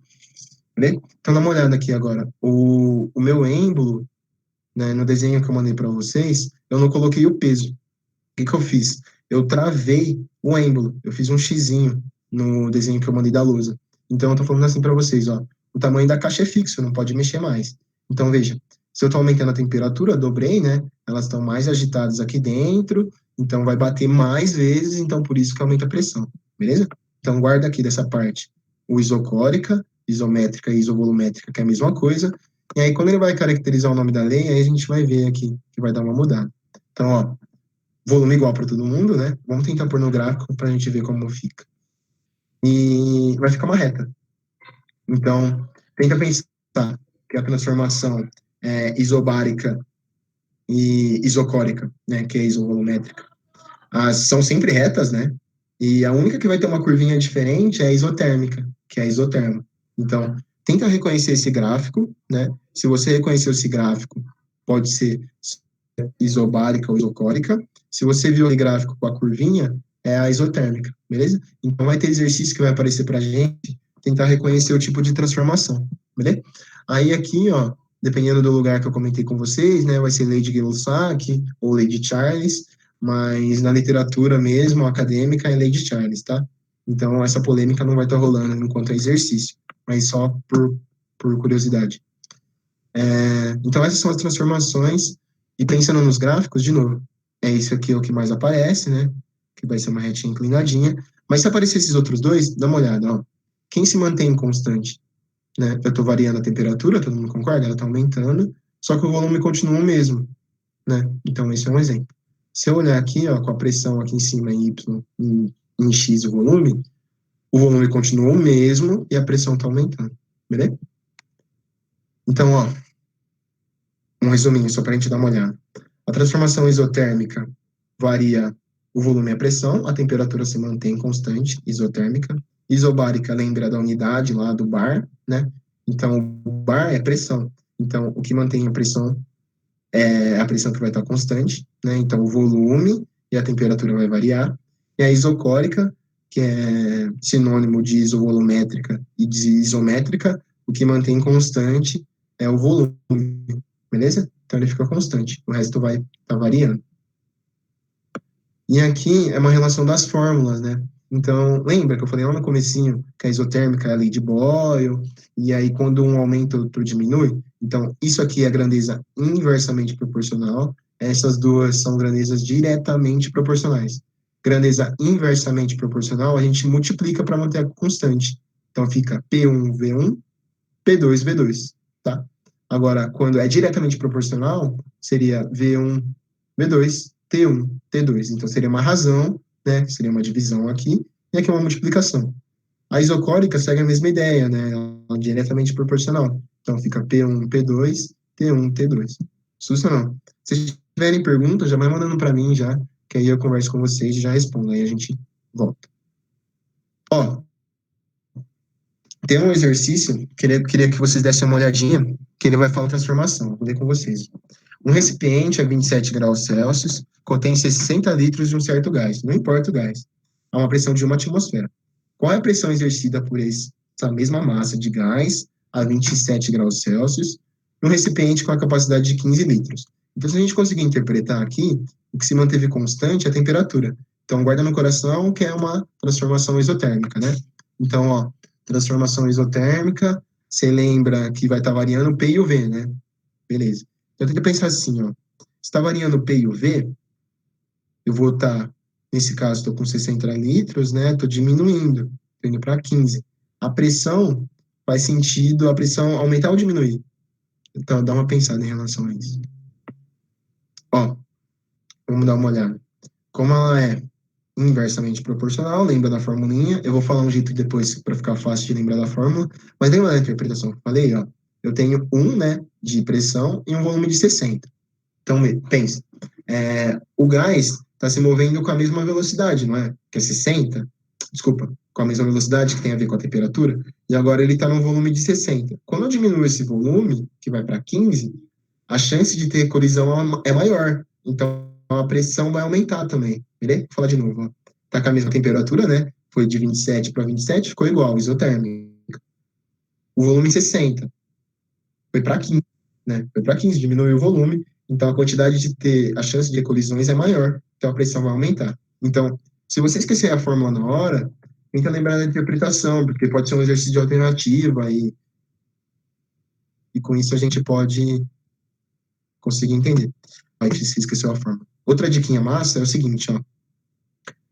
Beleza? Então, dá uma olhada aqui agora. O meu êmbolo, né, no desenho que eu mandei para vocês, eu não coloquei o peso. O que eu fiz? Eu travei o êmbolo, eu fiz um xizinho no desenho que eu mandei da lousa. Então, eu tô falando assim para vocês, ó, o tamanho da caixa é fixo, não pode mexer mais. Então, veja, se eu tô aumentando a temperatura, dobrei, né? Elas estão mais agitadas aqui dentro, então vai bater mais vezes, então por isso que aumenta a pressão, beleza? Então, guarda aqui dessa parte o isocórica, isométrica e isovolumétrica, que é a mesma coisa. E aí, quando ele vai caracterizar o nome da lei, aí a gente vai ver aqui que vai dar uma mudada. Então, ó, volume igual para todo mundo, né? Vamos tentar pôr no gráfico para a gente ver como fica. E vai ficar uma reta. Então, tenta pensar que a transformação isobárica e isocórica, né, que é isovolumétrica, são sempre retas, né? E a única que vai ter uma curvinha diferente é a isotérmica, que é a isoterma. Então, tenta reconhecer esse gráfico, né? Se você reconheceu esse gráfico, pode ser isobárica ou isocórica. Se você viu o gráfico com a curvinha, é a isotérmica, beleza? Então vai ter exercício que vai aparecer para a gente tentar reconhecer o tipo de transformação, beleza? Aí aqui, ó, dependendo do lugar que eu comentei com vocês, né, vai ser lei de Gay-Lussac ou lei de Charles, mas na literatura mesmo, acadêmica, é lei de Charles, tá? Então essa polêmica não vai estar rolando enquanto é exercício, mas só por curiosidade. Então, essas são as transformações. E pensando nos gráficos, de novo, é isso aqui é o que mais aparece, né? Que vai ser uma retinha inclinadinha. Mas se aparecer esses outros dois, dá uma olhada, ó. Quem se mantém constante, né? Eu estou variando a temperatura, todo mundo concorda? Ela está aumentando, só que o volume continua o mesmo, né? Então, esse é um exemplo. Se eu olhar aqui, ó, com a pressão aqui em cima em Y, em X o volume continua o mesmo e a pressão está aumentando, beleza? Então, ó, um resuminho só para a gente dar uma olhada. A transformação isotérmica varia o volume e a pressão, a temperatura se mantém constante, isotérmica. Isobárica lembra da unidade lá do bar, né? Então, o bar é pressão. Então, o que mantém a pressão é a pressão que vai estar constante, né? Então, o volume e a temperatura vai variar. E a isocórica, que é sinônimo de isovolumétrica e de isométrica, o que mantém constante é o volume, beleza? Então ele fica constante, o resto vai estar variando. E aqui é uma relação das fórmulas, né? Então, lembra que eu falei lá no comecinho que a isotérmica é a lei de Boyle, e aí quando um aumenta, o outro diminui? Então, isso aqui é a grandeza inversamente proporcional, essas duas são grandezas diretamente proporcionais. Grandeza inversamente proporcional, a gente multiplica para manter a constante. Então, fica P1V1, P2V2, tá? Agora, quando é diretamente proporcional, seria V1, V2, T1, T2. Então, seria uma razão, né? Seria uma divisão aqui, e aqui uma multiplicação. A isocórica segue a mesma ideia, né? Ela é diretamente proporcional. Então fica P1, P2, T1, T2. Sussa não. Se tiverem perguntas, já vai mandando para mim já, que aí eu converso com vocês e já respondo. Aí a gente volta. Ó, tem um exercício que eu queria que vocês dessem uma olhadinha, que ele vai falar transformação. Vou ler com vocês. Um recipiente a 27 graus Celsius contém 60 litros de um certo gás, não importa o gás, a uma pressão de 1 atmosfera. Qual é a pressão exercida por essa mesma massa de gás a 27 graus Celsius num recipiente com a capacidade de 15 litros? Então, se a gente conseguir interpretar aqui, o que se manteve constante é a temperatura. Então, guarda no coração que é uma transformação isotérmica, né? Então, ó, transformação isotérmica, você lembra que vai estar variando o P e o V, né? Beleza. Então, tem que pensar assim, ó. Se está variando o P e o V, eu vou estar, nesse caso, estou com 60 litros, né? Estou diminuindo, estou indo para 15. A pressão faz sentido a pressão aumentar ou diminuir. Então, dá uma pensada em relação a isso. Ó, vamos dar uma olhada. Como ela é inversamente proporcional, lembra da formulinha. Eu vou falar um jeito depois para ficar fácil de lembrar da fórmula, mas lembra da interpretação que eu falei, ó. Eu tenho né, de pressão e um volume de 60. Então, pensa, o gás está se movendo com a mesma velocidade, não é? Que é 60, desculpa, com a mesma velocidade que tem a ver com a temperatura, e agora ele está no volume de 60. Quando eu diminuo esse volume, que vai para 15, a chance de ter colisão é maior. Então, a pressão vai aumentar também. Beleza? Vou falar de novo. Está com a mesma temperatura, né? Foi de 27 para 27, ficou igual, isotérmica. O volume 60 foi para 15, né? Foi para 15, diminuiu o volume, então a quantidade de ter, a chance de colisões é maior, então a pressão vai aumentar. Então, se você esquecer a fórmula na hora, tenta lembrar da interpretação, porque pode ser um exercício de alternativa e com isso a gente pode conseguir entender. Aí você esqueceu a fórmula. Outra diquinha massa é o seguinte, ó.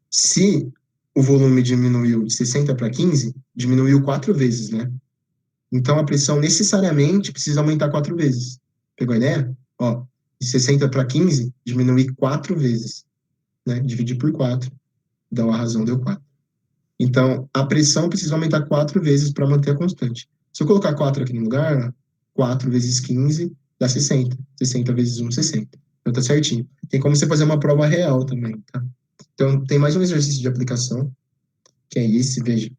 Se o volume diminuiu de 60 para 15, diminuiu 4 vezes, né? Então a pressão necessariamente precisa aumentar 4 vezes. Pegou a ideia? Ó, de 60 para 15, diminuir 4 vezes, né? Dividir por 4, dá a razão, deu 4. Então, a pressão precisa aumentar 4 vezes para manter a constante. Se eu colocar 4 aqui no lugar, 4 vezes 15 dá 60. 60 vezes 1, 60. Então tá certinho. Tem como você fazer uma prova real também, tá? Então, tem mais um exercício de aplicação, que é esse, veja.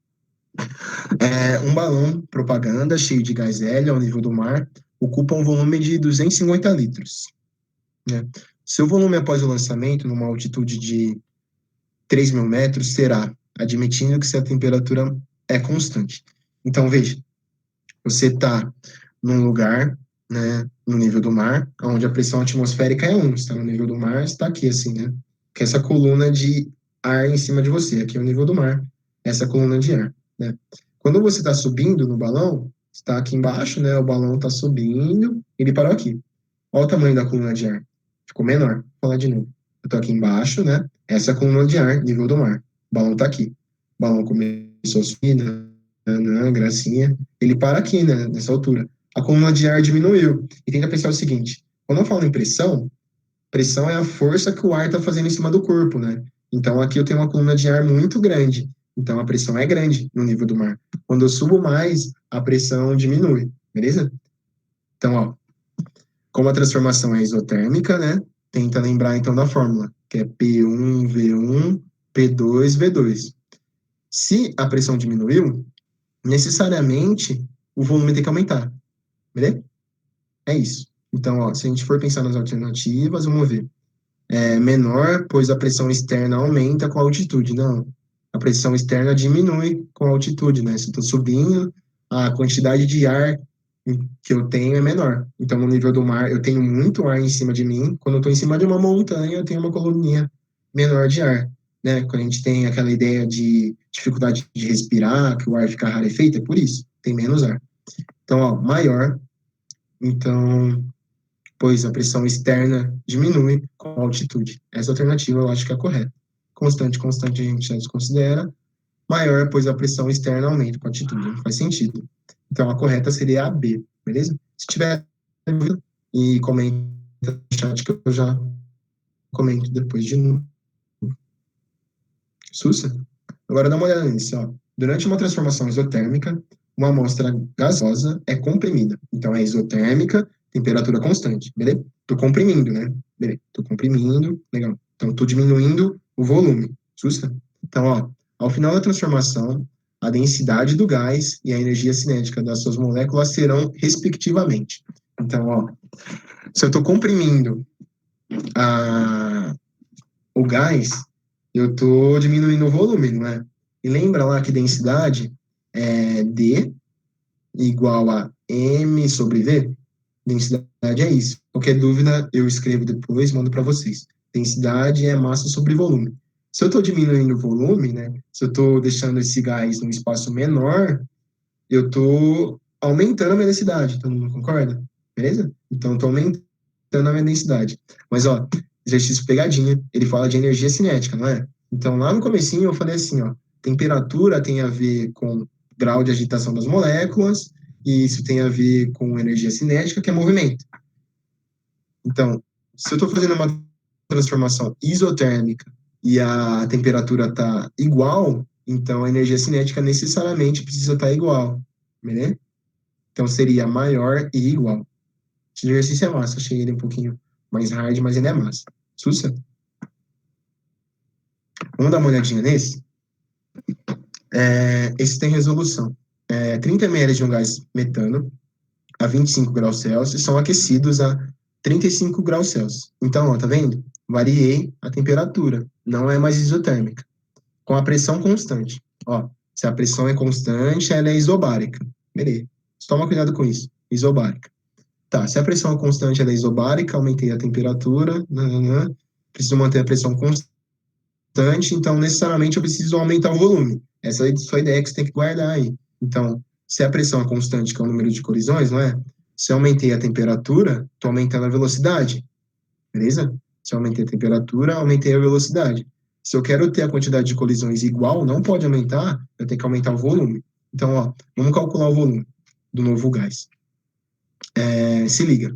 Um balão propaganda cheio de gás hélio ao nível do mar ocupa um volume de 250 litros. Né? Seu volume após o lançamento, numa altitude de 3.000 metros, será, admitindo que se a temperatura é constante. Então, veja, você está num lugar, né, no nível do mar, onde a pressão atmosférica é 1, você está no nível do mar, está aqui assim, né? Que é essa coluna de ar em cima de você, aqui é o nível do mar, essa coluna de ar, né? Quando você está subindo no balão, está aqui embaixo, né? O balão está subindo, ele parou aqui. Olha o tamanho da coluna de ar, ficou menor. Vou falar de novo. Eu estou aqui embaixo, né? Essa é a coluna de ar, nível do mar. O balão está aqui. O balão começou a subir, né? Gracinha. Ele para aqui, né? Nessa altura. A coluna de ar diminuiu. E tenta pensar o seguinte: quando eu falo em pressão, pressão é a força que o ar está fazendo em cima do corpo, né? Então aqui eu tenho uma coluna de ar muito grande. Então a pressão é grande no nível do mar. Quando eu subo mais, a pressão diminui, beleza? Então, ó, como a transformação é isotérmica, né? Tenta lembrar então da fórmula, que é P1V1, P2V2. Se a pressão diminuiu, necessariamente o volume tem que aumentar, beleza? É isso. Então, ó, se a gente for pensar nas alternativas, vamos ver. É menor, pois a pressão externa aumenta com a altitude. Não, a pressão externa diminui com a altitude, né? Se eu estou subindo, a quantidade de ar que eu tenho é menor. Então, no nível do mar, eu tenho muito ar em cima de mim. Quando eu estou em cima de uma montanha, eu tenho uma coluninha menor de ar, né? Quando a gente tem aquela ideia de dificuldade de respirar, que o ar fica rarefeito, é por isso, tem menos ar. Então, ó, maior, então, pois a pressão externa diminui com a altitude. Essa alternativa eu acho que é a correta. Constante, constante a gente já desconsidera. Maior, pois a pressão externa aumenta com a altitude. Não faz sentido. Então, a correta seria a B, beleza? Se tiver dúvida, e comenta no chat que eu já comento depois de novo. Sussa? Agora dá uma olhada nisso, ó. Durante uma transformação isotérmica, uma amostra gasosa é comprimida. Então, é isotérmica, temperatura constante, beleza? Tô comprimindo, né? Beleza, tô comprimindo, legal. Então, tô diminuindo o volume, justa? Então, ó, ao final da transformação, a densidade do gás e a energia cinética das suas moléculas serão respectivamente. Então, ó, se eu tô comprimindo a, o gás, eu estou diminuindo o volume, não é? E lembra lá que densidade é D igual a M sobre V? Densidade é isso. Qualquer dúvida, eu escrevo depois, mando para vocês. Densidade é massa sobre volume. Se eu estou diminuindo o volume, né? Se eu estou deixando esse gás num espaço menor, eu estou aumentando a minha densidade. Todo mundo concorda? Beleza? Então, estou aumentando a minha densidade. Mas, ó, exercício pegadinha, ele fala de energia cinética, não é? Então, lá no comecinho eu falei assim, ó, temperatura tem a ver com grau de agitação das moléculas, e isso tem a ver com energia cinética, que é movimento. Então, se eu estou fazendo uma transformação isotérmica e a temperatura está igual, então a energia cinética necessariamente precisa estar igual, beleza? Então seria maior e igual. Esse exercício é massa, achei ele um pouquinho mais hard, mas ele é massa. Sussa? Vamos dar uma olhadinha nesse? Esse tem resolução. 30 ml de um gás metano a 25 graus Celsius são aquecidos a 35 graus Celsius. Então, ó, tá vendo? Variei a temperatura, não é mais isotérmica. Com a pressão constante. Ó, se a pressão é constante, ela é isobárica. Beleza. Toma cuidado com isso. Isobárica. Tá, se a pressão é constante, ela é isobárica, aumentei a temperatura, preciso manter a pressão constante, então necessariamente eu preciso aumentar o volume. Essa é a sua ideia que você tem que guardar aí. Então, se a pressão é constante, que é o número de colisões, não é? Se eu aumentei a temperatura, estou aumentando a velocidade, beleza? Se eu aumentei a temperatura, aumentei a velocidade. Se eu quero ter a quantidade de colisões igual, não pode aumentar, eu tenho que aumentar o volume. Então, ó, vamos calcular o volume do novo gás. Se liga.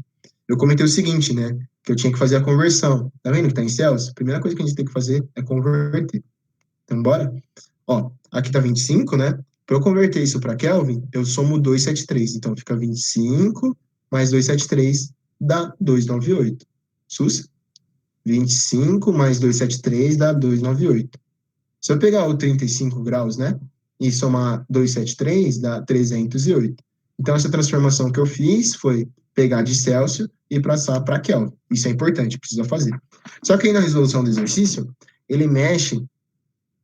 Eu comentei o seguinte, né? Que eu tinha que fazer a conversão. Tá vendo que tá em Celsius? A primeira coisa que a gente tem que fazer é converter. Então, bora? Ó, aqui tá 25, né? Para eu converter isso para Kelvin, eu somo 273. Então, fica 25 mais 273 dá 298. SUS? 25 mais 273 dá 298. Se eu pegar o 35 graus, né? E somar 273 dá 308. Então, essa transformação que eu fiz foi pegar de Celsius e passar para Kelvin. Isso é importante, precisa fazer. Só que aí na resolução do exercício, ele mexe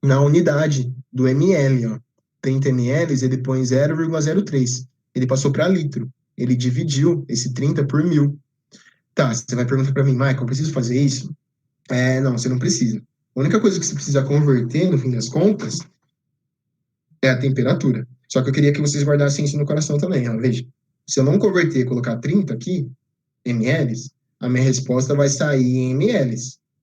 na unidade do ml, ó. 30 ml, ele põe 0,03. Ele passou para litro. Ele dividiu esse 30 por 1000. Tá, você vai perguntar para mim, Michael, eu preciso fazer isso? Não, você não precisa. A única coisa que você precisa converter, no fim das contas, é a temperatura. Só que eu queria que vocês guardassem isso no coração também, ó. Veja, se eu não converter e colocar 30 aqui, ml, a minha resposta vai sair em ml,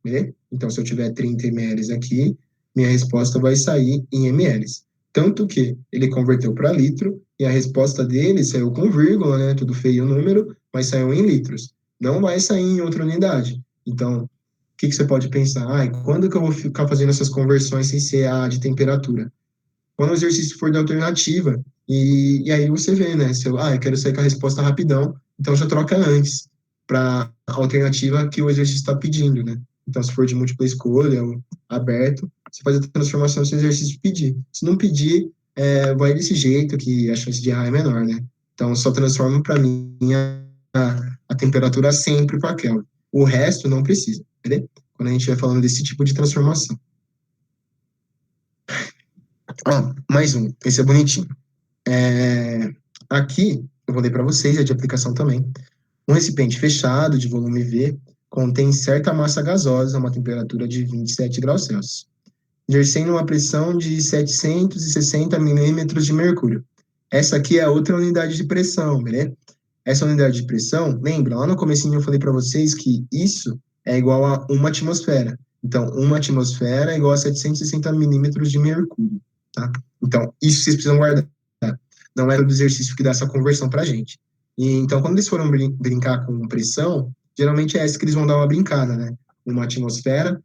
beleza? Então, se eu tiver 30 ml aqui, minha resposta vai sair em ml. Tanto que ele converteu para litro e a resposta dele saiu com vírgula, né? Tudo feio o número, mas saiu em litros. Não vai sair em outra unidade. Então, o que você pode pensar? Quando que eu vou ficar fazendo essas conversões sem ser a de temperatura? Quando o exercício for de alternativa, e aí você vê, né? Se eu quero sair com a resposta rapidão, então já troca antes para a alternativa que o exercício está pedindo, né? Então, se for de múltipla escolha ou aberto, você faz a transformação se o exercício pedir. Se não pedir, vai desse jeito que a chance de errar é menor, né? Então, só transforma para mim a temperatura sempre para Kelvin. O resto não precisa, entendeu? Quando a gente vai falando desse tipo de transformação. Mais um. Esse é bonitinho. Aqui, eu vou ler para vocês, é de aplicação também. Um recipiente fechado, de volume V, contém certa massa gasosa a uma temperatura de 27 graus Celsius, exercendo uma pressão de 760 milímetros de mercúrio. Essa aqui é a outra unidade de pressão, beleza? Essa unidade de pressão, lembra, lá no comecinho eu falei para vocês que isso é igual a uma atmosfera. Então, uma atmosfera é igual a 760 milímetros de mercúrio, tá? Então, isso vocês precisam guardar. Não é todo exercício que dá essa conversão para a gente. E, então, quando eles foram brincar com pressão, geralmente é essa que eles vão dar uma brincada, né? Uma atmosfera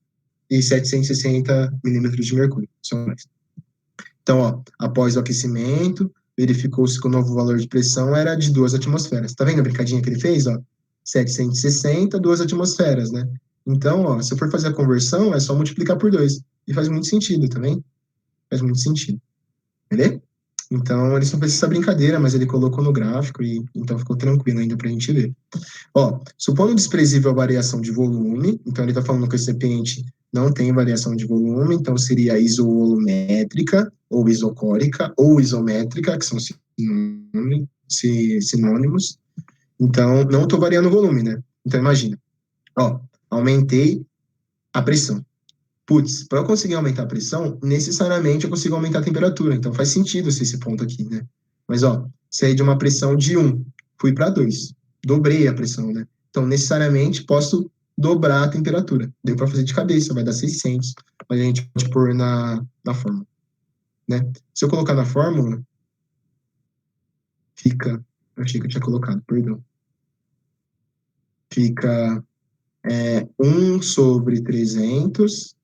e 760 milímetros de mercúrio. São mais. Então, ó, após o aquecimento, verificou-se que o novo valor de pressão era de 2 atmosferas. Tá vendo a brincadinha que ele fez, ó? 760, 2 atmosferas, né? Então, ó, se eu for fazer a conversão, é só multiplicar por 2. E faz muito sentido também. Faz muito sentido. Entendeu? Então, ele só fez essa brincadeira, mas ele colocou no gráfico e então ficou tranquilo ainda para a gente ver. Ó, supondo desprezível a variação de volume, então ele está falando que esse recipiente não tem variação de volume, então seria isovolométrica, ou isocórica, ou isométrica, que são sinônimos. Então, não estou variando o volume, né? Então, imagina, ó, aumentei a pressão. Putz, para eu conseguir aumentar a pressão, necessariamente eu consigo aumentar a temperatura. Então faz sentido esse ponto aqui, né? Mas, ó, saí de uma pressão de 1, fui para 2. Dobrei a pressão, né? Então, necessariamente, posso dobrar a temperatura. Deu para fazer de cabeça, vai dar 600. Mas a gente pode pôr na fórmula, né? Se eu colocar na fórmula, fica... Eu achei que eu tinha colocado, perdão. Fica 1 sobre 300.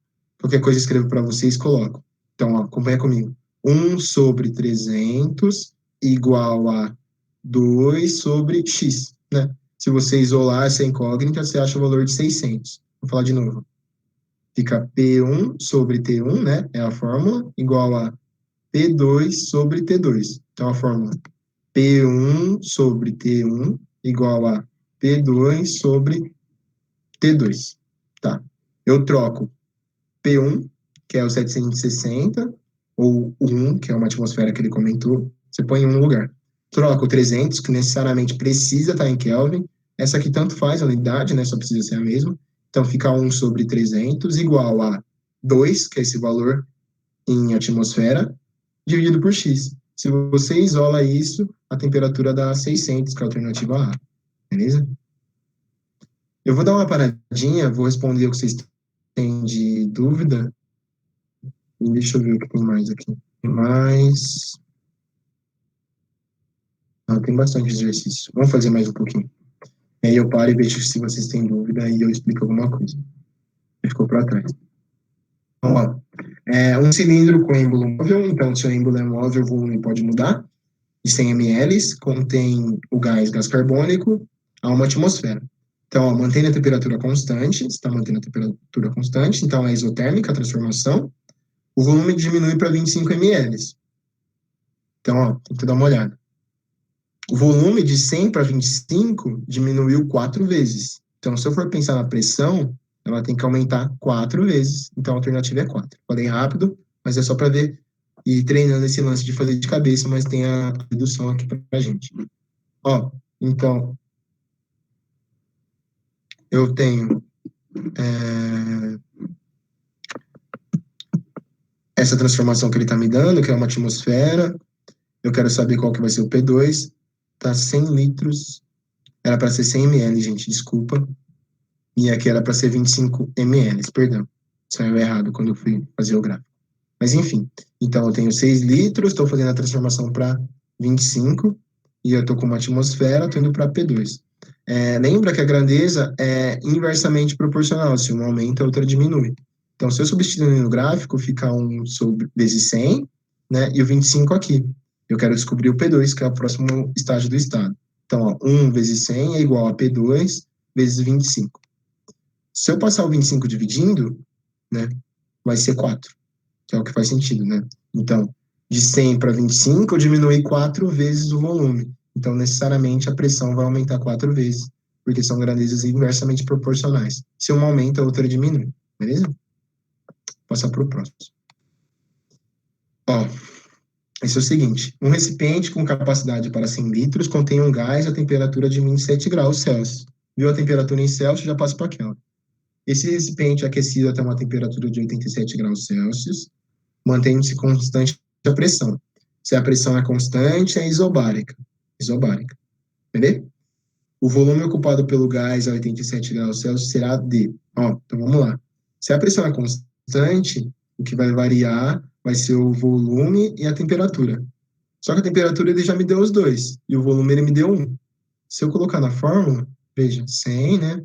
Qualquer coisa eu escrevo para vocês, coloco. Então, ó, acompanha comigo. 1 sobre 300 igual a 2 sobre x, né? Se você isolar essa incógnita, você acha o valor de 600. Vou falar de novo. Fica P1 sobre T1, né? É a fórmula, igual a P2 sobre T2. Então, a fórmula P1 sobre T1 igual a P2 sobre T2. Tá. Eu troco P1, que é o 760, ou o 1, que é uma atmosfera que ele comentou, você põe em um lugar. Troca o 300, que necessariamente precisa estar em Kelvin. Essa aqui tanto faz a unidade, né? Só precisa ser a mesma. Então, fica 1 sobre 300 igual a 2, que é esse valor em atmosfera, dividido por x. Se você isola isso, a temperatura dá 600, que é a alternativa A. Beleza? Eu vou dar uma paradinha, vou responder o que vocês têm de dúvida. Deixa eu ver o que tem mais aqui. Mais. Ah, tem bastante exercício. Vamos fazer mais um pouquinho. Aí eu paro e vejo se vocês têm dúvida e eu explico alguma coisa. Ficou para trás. Vamos lá. Um cilindro com êmbolo móvel, então se o êmbolo é móvel, o volume pode mudar. De 100 ml, contém o gás carbônico a uma atmosfera. Então, ó, mantém a temperatura constante, está mantendo a temperatura constante, então é isotérmica a transformação. O volume diminui para 25 ml. Então, ó, tem que dar uma olhada. O volume de 100 para 25 diminuiu 4 vezes. Então, se eu for pensar na pressão, ela tem que aumentar 4 vezes. Então, a alternativa é 4. Falei rápido, mas é só para ver e treinando esse lance de fazer de cabeça, mas tem a redução aqui para a gente. Ó, então, eu tenho essa transformação que ele está me dando, que é uma atmosfera. Eu quero saber qual que vai ser o P2. Tá 100 litros. Era para ser 100 ml, gente, desculpa. E aqui era para ser 25 ml, perdão. Saiu errado quando eu fui fazer o gráfico. Mas enfim, então eu tenho 6 litros, estou fazendo a transformação para 25, e eu estou com uma atmosfera, estou indo para P2. Lembra que a grandeza é inversamente proporcional, se uma aumenta, a outra diminui. Então, se eu substituir no gráfico, fica 1 sobre, vezes 100, né, e o 25 aqui. Eu quero descobrir o P2, que é o próximo estágio do estado. Então, ó, 1 vezes 100 é igual a P2 vezes 25. Se eu passar o 25 dividindo, né, vai ser 4, que é o que faz sentido, né? Então, de 100 para 25, eu diminui 4 vezes o volume. Então, necessariamente, a pressão vai aumentar 4 vezes, porque são grandezas inversamente proporcionais. Se uma aumenta, a outra diminui, beleza? Vou passar para o próximo. Ó, esse é o seguinte, um recipiente com capacidade para 100 litros contém um gás a temperatura de 27 graus Celsius. Viu a temperatura em Celsius, já passa para aquela. Esse recipiente é aquecido até uma temperatura de 87 graus Celsius, mantendo-se constante a pressão. Se a pressão é constante, é isobárica. Isobárica. Entendeu? O volume ocupado pelo gás a 87 graus Celsius será D. Ó, então vamos lá. Se a pressão é constante, o que vai variar vai ser o volume e a temperatura. Só que a temperatura ele já me deu os dois, e o volume ele me deu um. Se eu colocar na fórmula, veja, 100, né?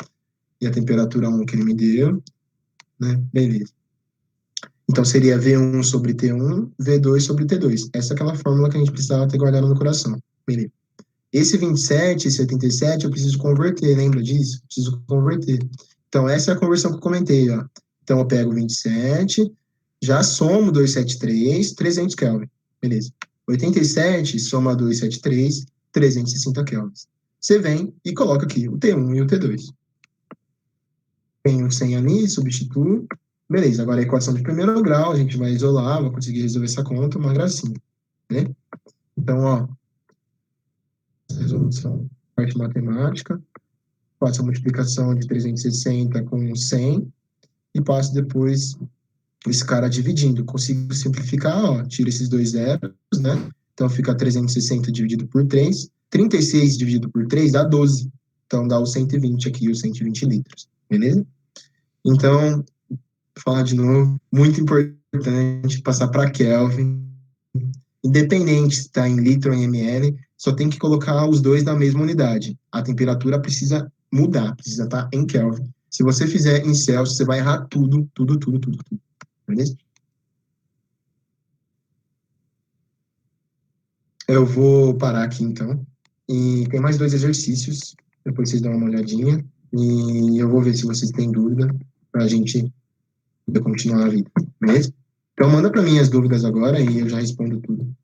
E a temperatura 1 que ele me deu, né? Beleza. Então seria V1 sobre T1, V2 sobre T2. Essa é aquela fórmula que a gente precisava ter guardado no coração. Beleza. Esse 27, esse 87, eu preciso converter, lembra disso? Preciso converter. Então, essa é a conversão que eu comentei, ó. Então, eu pego 27, já somo 273, 300 Kelvin. Beleza. 87 soma 273, 360 Kelvin. Você vem e coloca aqui o T1 e o T2. Tem o 100 ali, substituo. Beleza, agora a equação de primeiro grau, a gente vai isolar, vou conseguir resolver essa conta, uma gracinha, né? Então, ó, resolução, parte matemática, faço a multiplicação de 360 com 100 e passo depois esse cara dividindo. Consigo simplificar, ó, tiro esses dois zeros, né? Então fica 360 dividido por 3. 36 dividido por 3 dá 12. Então dá o 120 aqui, os 120 litros. Beleza? Então, vou falar de novo, muito importante passar para Kelvin. Independente se está em litro ou em ml, só tem que colocar os dois na mesma unidade. A temperatura precisa mudar, precisa estar em Kelvin. Se você fizer em Celsius, você vai errar tudo, tudo, tudo, tudo, tudo. Beleza? Eu vou parar aqui então. E tem mais dois exercícios. Depois vocês dão uma olhadinha. E eu vou ver se vocês têm dúvida para a gente poder continuar a vida. Beleza? Então manda para mim as dúvidas agora e eu já respondo tudo.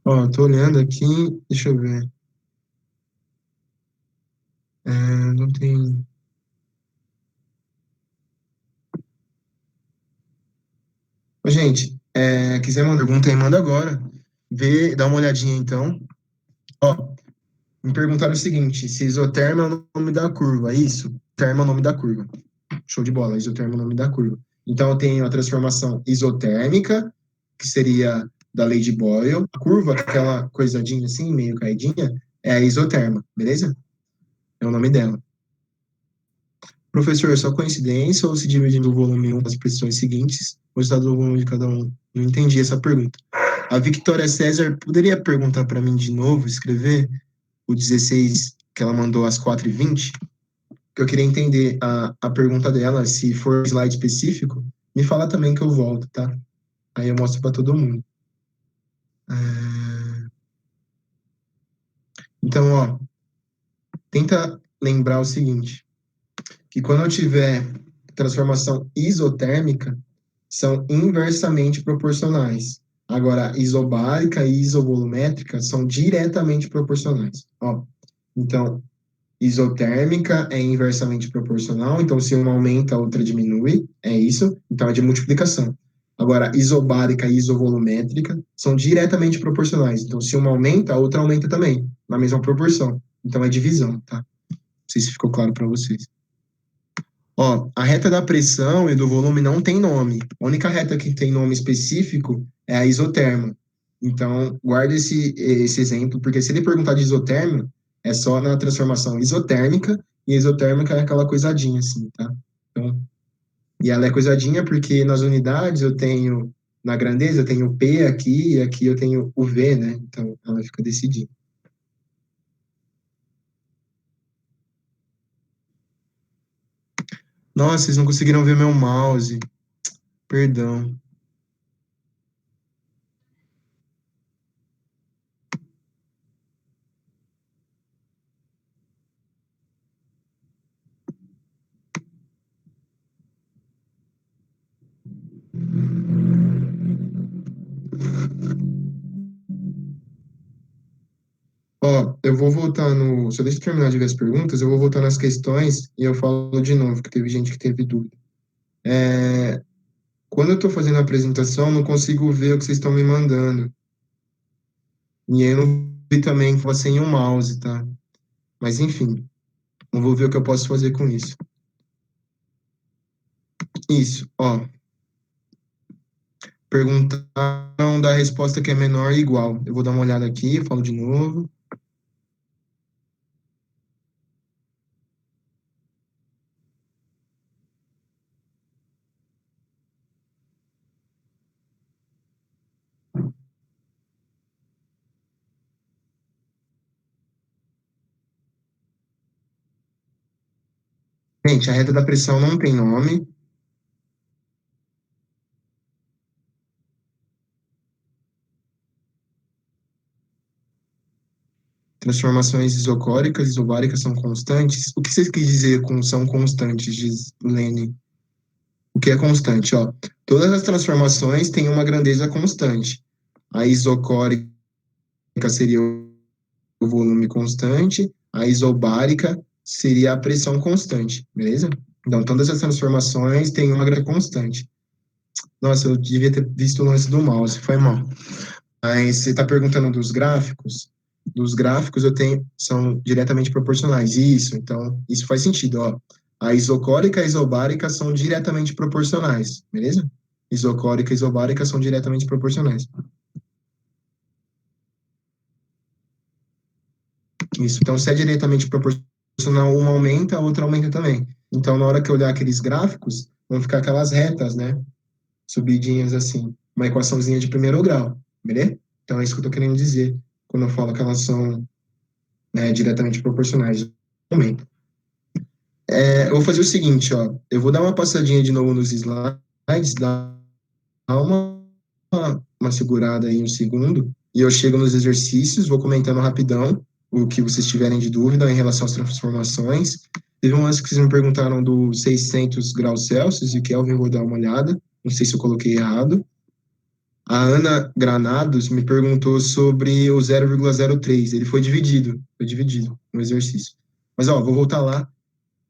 Ó, tô olhando aqui, deixa eu ver. É, não tem. Ô, gente, quiser mandar pergunta aí, manda agora. Vê, dá uma olhadinha então. Ó, me perguntaram o seguinte: se isoterma é o nome da curva, é isso? Terma é o nome da curva. Show de bola, isoterma é o nome da curva. Então eu tenho a transformação isotérmica, que seria da lei de Boyle. A curva, aquela coisadinha assim, meio caidinha, é a isoterma, beleza? É o nome dela. Professor, é só coincidência ou se dividindo o volume em um das expressões seguintes, o estado do volume de cada um? Não entendi essa pergunta. A Victoria César poderia perguntar para mim de novo, escrever o 16 que ela mandou às 4h20? Que eu queria entender a pergunta dela, se for slide específico, me fala também que eu volto, tá? Aí eu mostro para todo mundo. Então, ó, tenta lembrar o seguinte, que quando eu tiver transformação isotérmica, são inversamente proporcionais. Agora, isobárica e isovolumétrica são diretamente proporcionais. Ó, então, isotérmica é inversamente proporcional, então se uma aumenta, a outra diminui, é isso, então é de multiplicação. Agora, isobárica e isovolumétrica são diretamente proporcionais, então se uma aumenta, a outra aumenta também, na mesma proporção. Então é divisão, tá? Não sei se ficou claro para vocês. Ó, a reta da pressão e do volume não tem nome. A única reta que tem nome específico é a isoterma. Então, guarda esse exemplo, porque se ele perguntar de isoterma, é só na transformação isotérmica, e isotérmica é aquela coisadinha assim, tá? Então, e ela é coisadinha porque nas unidades eu tenho, na grandeza, eu tenho o P aqui, e aqui eu tenho o V, né? Então, ela fica decidida. Nossa, vocês não conseguiram ver meu mouse. Perdão. Ó, eu vou voltar no. Só deixa eu terminar de ver as perguntas, eu vou voltar nas questões e eu falo de novo, que teve gente que teve dúvida. É, quando eu estou fazendo a apresentação, eu não consigo ver o que vocês estão me mandando. E aí eu não vi também que você sem um mouse, tá? Mas enfim, eu vou ver o que eu posso fazer com isso. Isso, ó. Perguntaram da resposta que é menor e igual. Eu vou dar uma olhada aqui, falo de novo. Gente, a reta da pressão não tem nome. Transformações isocóricas, isobáricas são constantes. O que vocês quis dizer com são constantes, diz Lene? O que é constante, ó? Todas as transformações têm uma grandeza constante. A isocórica seria o volume constante, a isobárica seria a pressão constante, beleza? Então, todas as transformações têm uma grandeza constante. Nossa, eu devia ter visto o lance do mouse, foi mal. Mas você está perguntando dos gráficos? Dos gráficos eu tenho, são diretamente proporcionais. Isso, então, isso faz sentido, ó. A isocórica e a isobárica são diretamente proporcionais, beleza? Isocórica e isobárica são diretamente proporcionais. Isso, então, se é diretamente proporcional, uma aumenta, a outra aumenta também. Então, na hora que eu olhar aqueles gráficos, vão ficar aquelas retas, né? Subidinhas assim, uma equaçãozinha de primeiro grau, beleza? Então, é isso que eu tô querendo dizer quando eu falo que elas são, né, diretamente proporcionais. Aumento. Eu vou fazer o seguinte, ó, eu vou dar uma passadinha de novo nos slides, dar uma segurada aí um segundo, e eu chego nos exercícios, vou comentando rapidão o que vocês tiverem de dúvida em relação às transformações. Teve um lance que vocês me perguntaram do 600 graus Celsius e Kelvin, vou dar uma olhada, não sei se eu coloquei errado. A Ana Granados me perguntou sobre o 0,03, ele foi dividido no exercício. Mas, ó, vou voltar lá.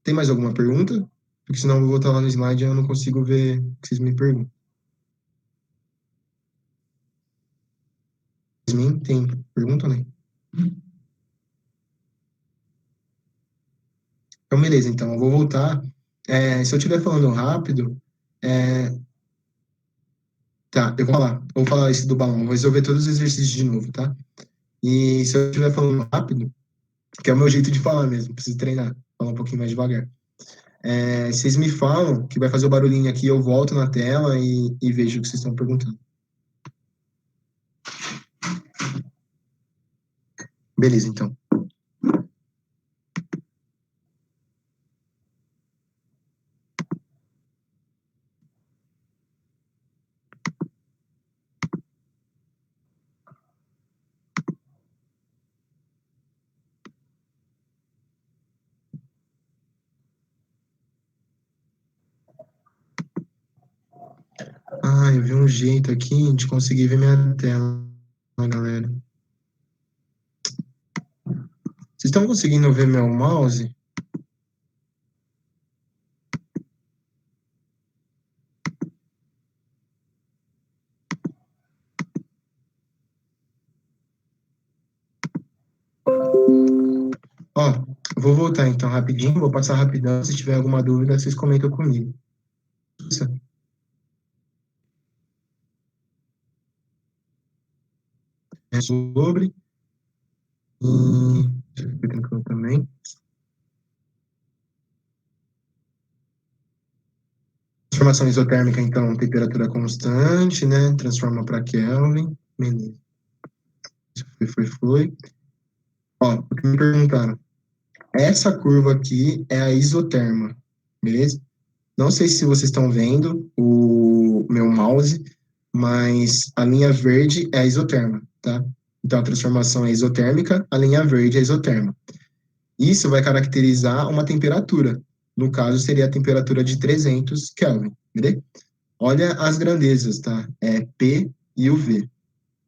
Tem mais alguma pergunta? Porque senão eu vou voltar lá no slide e eu não consigo ver o que vocês me perguntam. Yasmin, tem pergunta, né? Então, beleza, então, eu vou voltar. Se eu estiver falando rápido, é, tá, eu vou falar esse do balão, vou resolver todos os exercícios de novo, tá? E se eu estiver falando rápido, que é o meu jeito de falar mesmo, preciso treinar, falar um pouquinho mais devagar. Vocês me falam que vai fazer o barulhinho aqui, eu volto na tela e vejo o que vocês estão perguntando. Beleza, então. Ah, eu vi um jeito aqui de conseguir ver minha tela, galera. Vocês estão conseguindo ver meu mouse? Ó, vou voltar então rapidinho, vou passar rapidão. Se tiver alguma dúvida, vocês comentam comigo. Sobre. Deixa eu ver tranquilo também. Transformação isotérmica, então, temperatura constante, né? Transforma para Kelvin. Beleza. Foi. Ó, o que me perguntaram? Essa curva aqui é a isoterma, beleza? Não sei se vocês estão vendo o meu mouse, mas a linha verde é a isoterma, tá? Então a transformação é isotérmica, a linha verde é isoterma. Isso vai caracterizar uma temperatura. No caso, seria a temperatura de 300 Kelvin, beleza? Olha as grandezas, tá? É P e o V,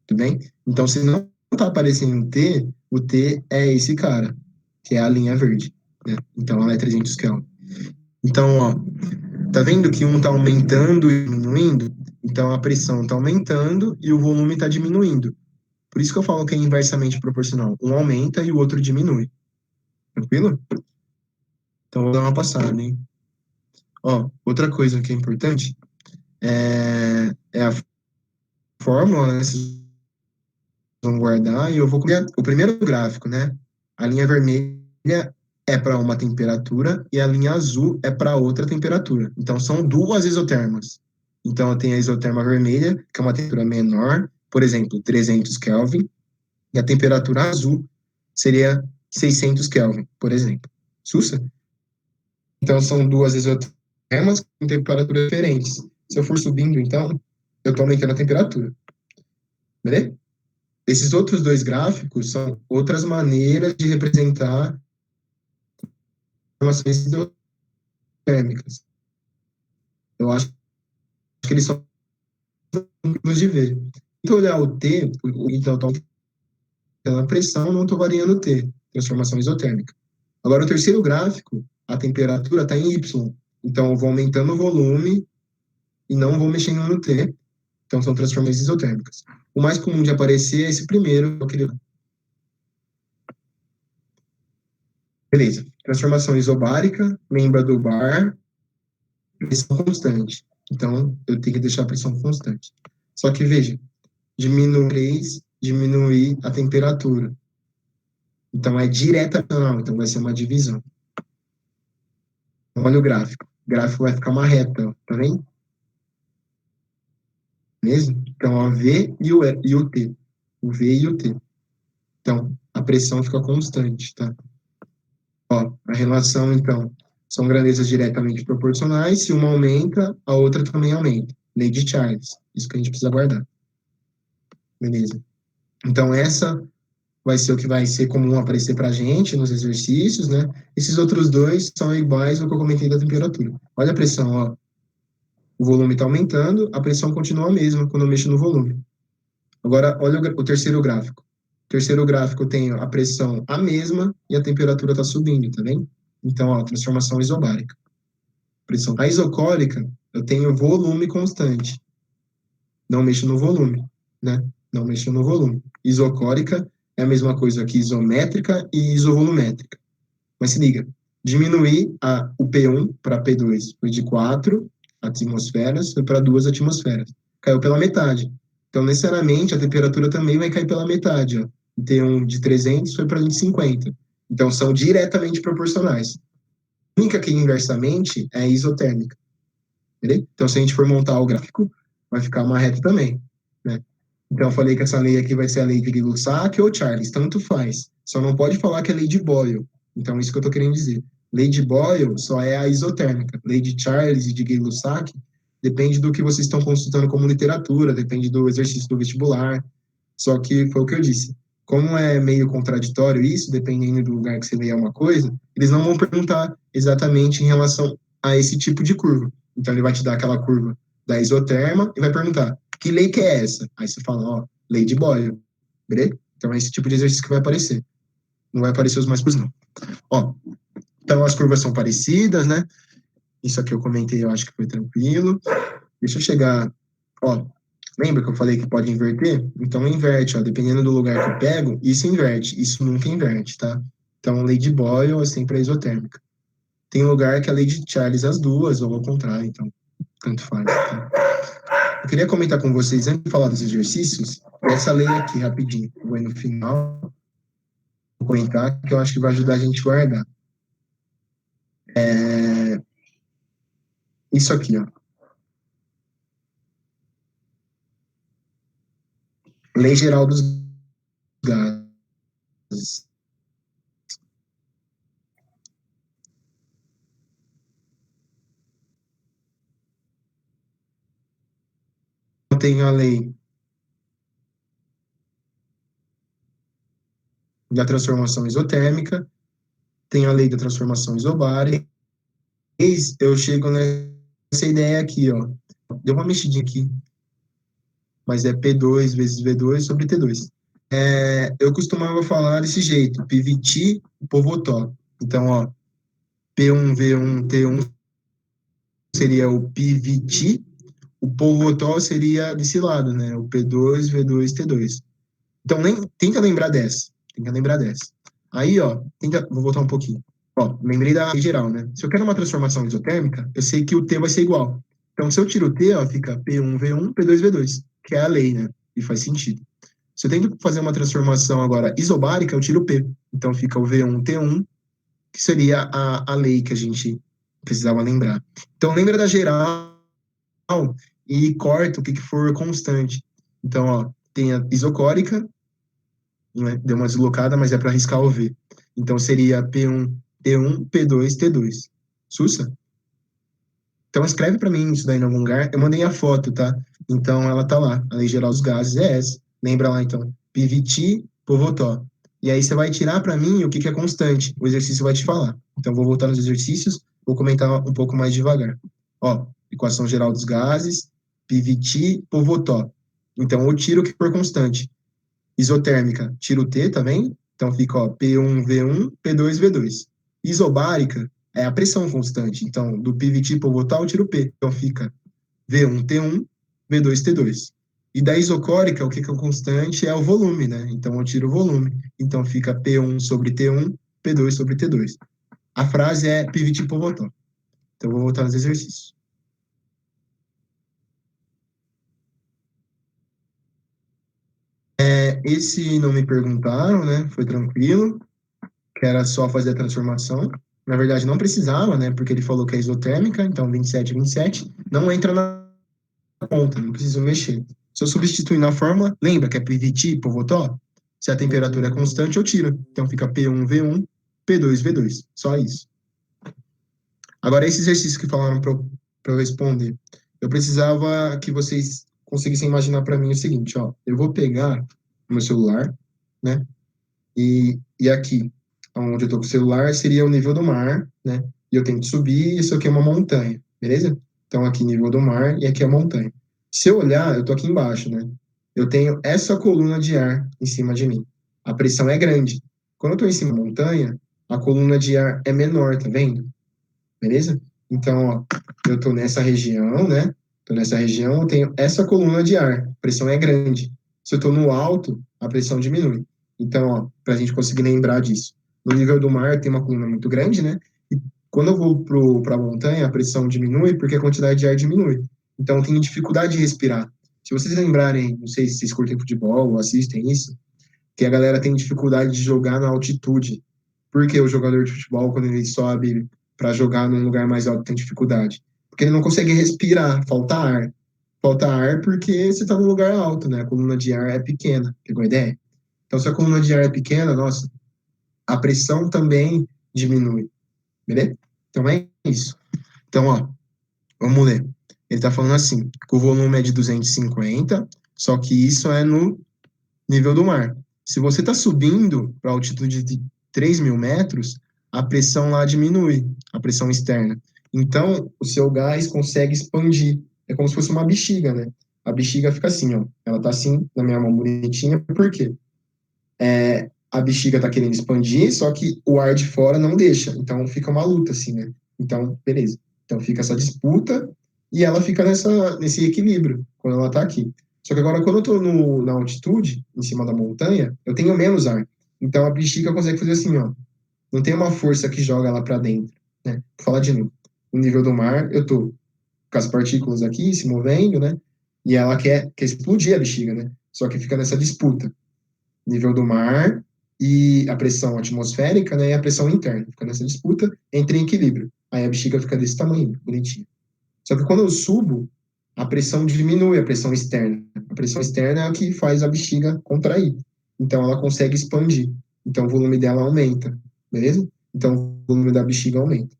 tudo bem? Então, se não está aparecendo um T, o T é esse cara, que é a linha verde, né? Então, ela é 300 Kelvin. Então, ó, tá vendo que um tá aumentando e diminuindo? Então, a pressão tá aumentando e o volume tá diminuindo. Por isso que eu falo que é inversamente proporcional. Um aumenta e o outro diminui. Tranquilo? Então, vou dar uma passada, hein? Ó, outra coisa que é importante é a fórmula, né? Vocês vão guardar e eu vou copiar o primeiro gráfico, né? A linha vermelha é para uma temperatura e a linha azul é para outra temperatura. Então, são duas isotermas. Então, eu tenho a isoterma vermelha, que é uma temperatura menor, por exemplo, 300 Kelvin, e a temperatura azul seria 600 Kelvin, por exemplo. Sussa? Então, são duas isotermas com temperaturas diferentes. Se eu for subindo, então, eu estou aumentando a temperatura. Beleza? Esses outros dois gráficos são outras maneiras de representar informações isotérmicas. Eu acho que eles são simples de ver. Se eu olhar o T, então, a pressão, não estou variando o T, transformação isotérmica. Agora, o terceiro gráfico, a temperatura está em Y. Então, eu vou aumentando o volume e não vou mexendo no T. Então, são transformações isotérmicas. O mais comum de aparecer é esse primeiro. Beleza. Transformação isobárica, lembra do bar, pressão constante. Então, eu tenho que deixar a pressão constante. Só que, veja, diminuir a temperatura. Então, é direta, não, então vai ser uma divisão. Olha o gráfico. O gráfico vai ficar uma reta, ó, tá vendo? Mesmo? Então, ó, V e o T. O V e o T. Então, a pressão fica constante, tá? Ó, a relação, então, são grandezas diretamente proporcionais. Se uma aumenta, a outra também aumenta. Lei de Charles. Isso que a gente precisa guardar. Beleza. Então, essa vai ser o que vai ser comum aparecer para a gente nos exercícios, né? Esses outros dois são iguais ao que eu comentei da temperatura. Olha a pressão, ó. O volume está aumentando, a pressão continua a mesma quando eu mexo no volume. Agora, olha o terceiro gráfico. O terceiro gráfico tem a pressão a mesma e a temperatura está subindo, tá vendo? Então, ó, transformação isobárica. Pressão. A isocórica, eu tenho volume constante. Não mexo no volume, né? Não mexo no volume. Isocórica é a mesma coisa que isométrica e isovolumétrica. Mas se liga, diminuir o P1 para P2 foi de 4 atmosferas, foi para 2 atmosferas. Caiu pela metade. Então, necessariamente, a temperatura também vai cair pela metade. Ó. T1 de 300 foi para 250. Então, são diretamente proporcionais. A única que inversamente é isotérmica. Entendeu? Então, se a gente for montar o gráfico, vai ficar uma reta também. Né? Então, eu falei que essa lei aqui vai ser a lei de Gay-Lussac ou Charles, tanto faz. Só não pode falar que é lei de Boyle. Então, isso que eu estou querendo dizer. Lei de Boyle só é a isotérmica. Lei de Charles e de Gay-Lussac depende do que vocês estão consultando como literatura, depende do exercício do vestibular. Só que foi o que eu disse. Como é meio contraditório isso, dependendo do lugar que você leia uma coisa, eles não vão perguntar exatamente em relação a esse tipo de curva. Então, ele vai te dar aquela curva da isoterma e vai perguntar, que lei que é essa? Aí você fala, ó, lei de Boyle, beleza? Então, é esse tipo de exercício que vai aparecer. Não vai aparecer os mais curvos, não. Ó, então, as curvas são parecidas, né? Isso aqui eu comentei, eu acho que foi tranquilo. Deixa eu chegar, ó, lembra que eu falei que pode inverter? Então, inverte, ó, dependendo do lugar que eu pego, isso inverte, isso nunca inverte, tá? Então, a lei de Boyle é sempre a isotérmica. Tem lugar que a lei de Charles as duas, ou ao contrário, então, tanto faz. Tá? Eu queria comentar com vocês, antes de falar dos exercícios, essa lei aqui, rapidinho. Vou no final, vou comentar, que eu acho que vai ajudar a gente a guardar. Isso aqui, ó. Lei geral dos gases. Eu tenho a lei da transformação isotérmica, tenho a lei da transformação isobárica, e eu chego nessa ideia aqui, ó. Deu uma mexidinha aqui, mas é P2 vezes V2 sobre T2. Eu costumava falar desse jeito, PVT, Povotó. Então, ó, P1, V1, T1 seria o PVT, o Povotó seria desse lado, né? O P2, V2, T2. Então, tenta lembrar dessa. Tenta lembrar dessa. Aí, ó, vou voltar um pouquinho. Ó, lembrei da geral, né? Se eu quero uma transformação isotérmica, eu sei que o T vai ser igual. Então, se eu tiro o T, ó, fica P1, V1, P2, V2, que é a lei, né? E faz sentido. Se eu tento fazer uma transformação agora isobárica, eu tiro o P. Então, fica o V1, T1, que seria a lei que a gente precisava lembrar. Então, lembra da geral e corta o que for constante. Então, ó, tem a isocórica, né? Deu uma deslocada, mas é para arriscar o V. Então, seria P1, T1, P2, T2. Sussa? Então escreve para mim isso daí em algum lugar. Eu mandei a foto, tá? Então ela tá lá. A lei geral dos gases é essa. Lembra lá então. PVT por Votó. E aí você vai tirar para mim o que é constante. O exercício vai te falar. Então vou voltar nos exercícios, vou comentar um pouco mais devagar. Ó, equação geral dos gases, PVT por Votó. Então eu tiro o que for constante. Isotérmica, tiro o T, tá vendo? Então fica, ó, P1V1, P2V2. Isobárica é a pressão constante. Então, do PVT pivotal, eu tiro o P. Então fica V1T1, V2T2. E da isocórica, o que é constante é o volume, né? Então eu tiro o volume. Então fica P1 sobre T1, P2 sobre T2. A frase é PVT pivotal. Então eu vou voltar nos exercícios. Esse não me perguntaram, né? Foi tranquilo. Que era só fazer a transformação. Na verdade, não precisava, né? Porque ele falou que é isotérmica, então 27, 27, não entra na conta, não preciso mexer. Se eu substituir na fórmula, lembra que é PVT, Povotó? Se a temperatura é constante, eu tiro. Então fica P1V1, P2V2. Só isso. Agora, esse exercício que falaram para eu responder, eu precisava que vocês conseguissem imaginar para mim o seguinte, ó. Eu vou pegar o meu celular, né? E aqui, onde eu tô com o celular, seria o nível do mar, né? E eu tenho que subir, isso aqui é uma montanha, beleza? Então, aqui nível do mar e aqui é a montanha. Se eu olhar, eu tô aqui embaixo, né? Eu tenho essa coluna de ar em cima de mim. A pressão é grande. Quando eu tô em cima da montanha, a coluna de ar é menor, tá vendo? Beleza? Então, ó, eu tô nessa região, né? Tô nessa região, eu tenho essa coluna de ar, a pressão é grande. Se eu tô no alto, a pressão diminui. Então, ó, pra gente conseguir lembrar disso. No nível do mar tem uma coluna muito grande, né? E quando eu vou para a montanha, a pressão diminui porque a quantidade de ar diminui. Então, eu tenho dificuldade de respirar. Se vocês lembrarem, não sei se vocês curtem futebol ou assistem isso, que a galera tem dificuldade de jogar na altitude. Porque o jogador de futebol, quando ele sobe para jogar num lugar mais alto, tem dificuldade? Porque ele não consegue respirar, falta ar. Falta ar porque você está num lugar alto, né? A coluna de ar é pequena, pegou a ideia? Então, se a coluna de ar é pequena, nossa, a pressão também diminui, beleza? Então é isso. Então, ó, vamos ler. Ele está falando assim, que o volume é de 250, só que isso é no nível do mar. Se você está subindo para altitude de 3.000 metros, a pressão lá diminui, a pressão externa. Então, o seu gás consegue expandir. É como se fosse uma bexiga, né? A bexiga fica assim, ó. Ela tá assim, na minha mão bonitinha. Por quê? A bexiga tá querendo expandir, só que o ar de fora não deixa. Então, fica uma luta, assim, né? Então, beleza. Então, fica essa disputa e ela fica nesse equilíbrio quando ela tá aqui. Só que agora, quando eu tô na altitude, em cima da montanha, eu tenho menos ar. Então, a bexiga consegue fazer assim, ó. Não tem uma força que joga ela para dentro, né? Vou falar de novo. No nível do mar, eu tô com as partículas aqui se movendo, né? E ela quer explodir a bexiga, né? Só que fica nessa disputa. Nível do mar e a pressão atmosférica, né? E a pressão interna. Fica nessa disputa, entra em equilíbrio. Aí a bexiga fica desse tamanho, bonitinha. Só que quando eu subo, a pressão diminui, a pressão externa. A pressão externa é a que faz a bexiga contrair. Então ela consegue expandir. Então o volume dela aumenta, beleza? Então o volume da bexiga aumenta.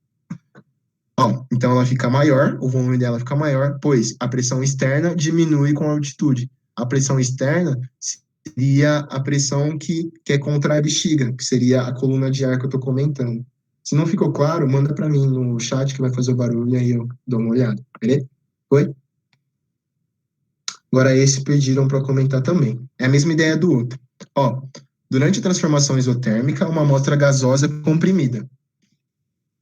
Ó, então ela fica maior, o volume dela fica maior, pois a pressão externa diminui com a altitude. A pressão externa seria a pressão que é contra a bexiga, que seria a coluna de ar que eu estou comentando. Se não ficou claro, manda para mim no chat que vai fazer o barulho e aí eu dou uma olhada, beleza? Foi? Agora esse pediram para comentar também. É a mesma ideia do outro. Ó, durante a transformação isotérmica, uma amostra gasosa é comprimida.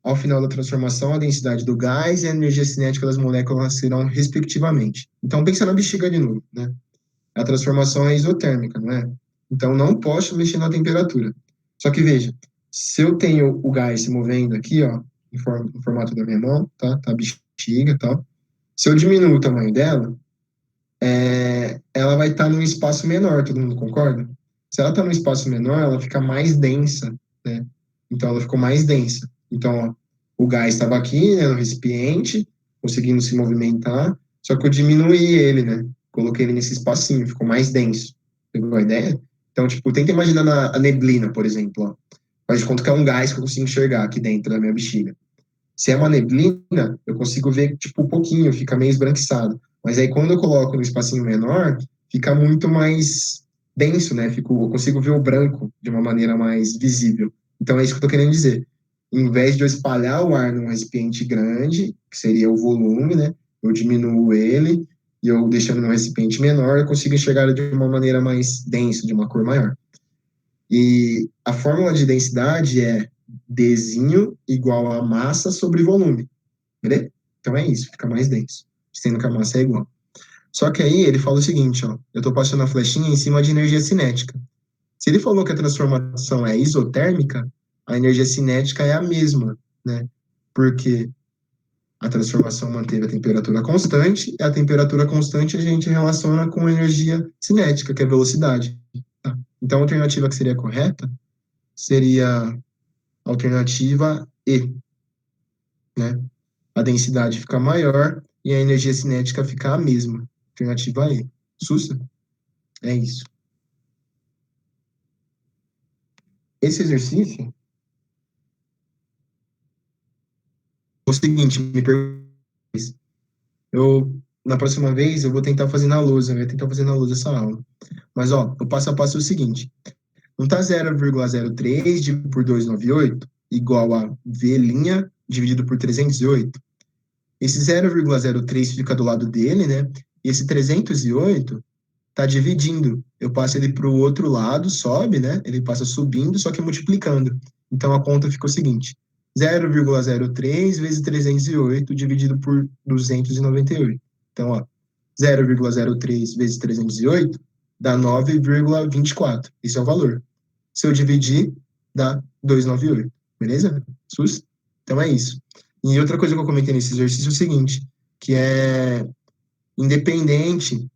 Ao final da transformação, a densidade do gás e a energia cinética das moléculas serão respectivamente. Então, pensa na bexiga de novo, né? A transformação é isotérmica, não é? Então, não posso mexer na temperatura. Só que veja, se eu tenho o gás se movendo aqui, ó, em formato da minha mão, tá? Tá a bexiga e tal. Se eu diminuir o tamanho dela, ela vai estar num espaço menor, todo mundo concorda? Se ela está num espaço menor, ela fica mais densa, né? Então, ela ficou mais densa. Então, ó, o gás estava aqui, né, no recipiente, conseguindo se movimentar, só que eu diminuí ele, né? Coloquei ele nesse espacinho, ficou mais denso. Pegou a ideia? Então, tipo, tenta imaginar a neblina, por exemplo, ó. Faz de conta que é um gás que eu consigo enxergar aqui dentro da minha bexiga. Se é uma neblina, eu consigo ver, tipo, um pouquinho, fica meio esbranquiçado. Mas aí, quando eu coloco no espacinho menor, fica muito mais denso, né? Eu consigo ver o branco de uma maneira mais visível. Então, é isso que eu tô querendo dizer. Em vez de eu espalhar o ar num recipiente grande, que seria o volume, né? Eu diminuo ele e eu deixando num recipiente menor, eu consigo enxergar ele de uma maneira mais densa, de uma cor maior. E a fórmula de densidade é Dzinho igual a massa sobre volume, beleza? Então é isso, fica mais denso, sendo que a massa é igual. Só que aí ele fala o seguinte, ó, eu estou passando a flechinha em cima de energia cinética. Se ele falou que a transformação é isotérmica, a energia cinética é a mesma, né? Porque a transformação manteve a temperatura constante, e a temperatura constante a gente relaciona com a energia cinética, que é a velocidade. Tá? Então a alternativa que seria correta seria alternativa E, né? A densidade fica maior e a energia cinética fica a mesma. Alternativa E. Sussa? É isso. Esse exercício é o seguinte, me pergunta, na próxima vez, eu vou tentar fazer na lousa, eu vou tentar fazer na lousa essa aula. Mas, ó, o passo a passo é o seguinte, não tá 0,03 dividido por 298 igual a V' dividido por 308? Esse 0,03 fica do lado dele, né? E esse 308 tá dividindo. Eu passo ele para o outro lado, sobe, né? Ele passa subindo, só que multiplicando. Então a conta fica o seguinte: 0,03 vezes 308 dividido por 298. Então, ó, 0,03 vezes 308 dá 9,24. Esse é o valor. Se eu dividir, dá 298. Beleza? SUS? Então é isso. E outra coisa que eu comentei nesse exercício é o seguinte, que é independente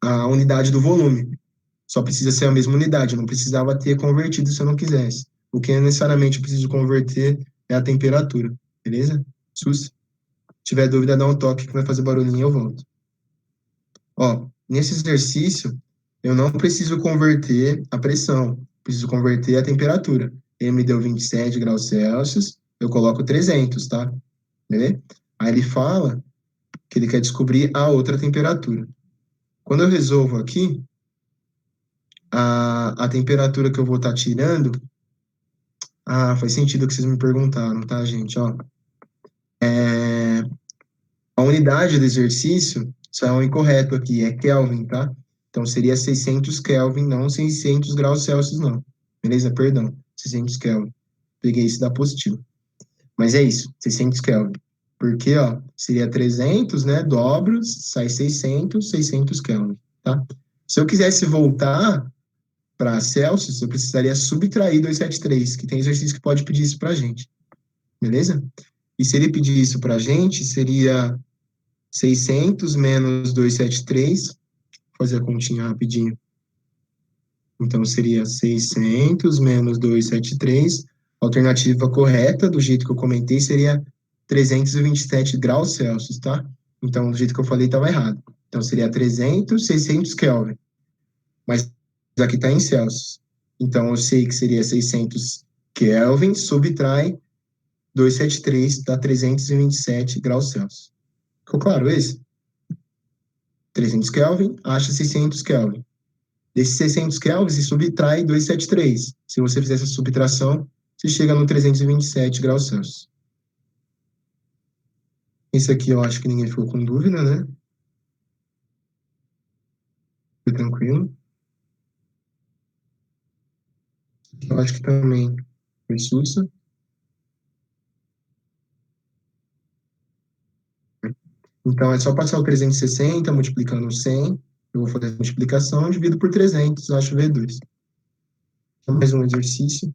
a unidade do volume. Só precisa ser a mesma unidade, eu não precisava ter convertido se eu não quisesse. O que necessariamente eu preciso converter é a temperatura, beleza? SUS? Se tiver dúvida, dá um toque que vai fazer barulhinho e eu volto. Ó, nesse exercício, eu não preciso converter a pressão, preciso converter a temperatura. Ele me deu 27 graus Celsius, eu coloco 300, tá? Beleza? Aí ele fala que ele quer descobrir a outra temperatura. Quando eu resolvo aqui, a temperatura que eu vou estar tirando. Ah, faz sentido o que vocês me perguntaram, tá, gente? Ó, a unidade do exercício só é um incorreto aqui, é Kelvin, tá? Então seria 600 Kelvin, não 600 graus Celsius, não. Beleza? Perdão, 600 Kelvin. Peguei isso da apostila. Mas é isso, 600 Kelvin. Porque, ó, seria 300, né? Dobros, sai 600, 600 Kelvin, tá? Se eu quisesse voltar para Celsius, eu precisaria subtrair 273, que tem exercício que pode pedir isso para a gente, beleza? E se ele pedir isso para a gente, seria 600 menos 273, vou fazer a continha rapidinho. Então, seria 600 menos 273, a alternativa correta, do jeito que eu comentei, seria 327 graus Celsius, tá? Então, do jeito que eu falei, estava errado. Então, seria 300, 600 Kelvin. Mas aqui está em Celsius. Então, eu sei que seria 600 Kelvin, subtrai 273, dá 327 graus Celsius. Ficou claro esse? 300 Kelvin, acha 600 Kelvin. Desses 600 Kelvin, se subtrai 273. Se você fizer essa subtração, você chega no 327 graus Celsius. Esse aqui eu acho que ninguém ficou com dúvida, né? Foi tranquilo. Eu acho que também foi sussa. Então, é só passar o 360 multiplicando 100. Eu vou fazer a multiplicação, divido por 300, acho V2. Então, mais um exercício.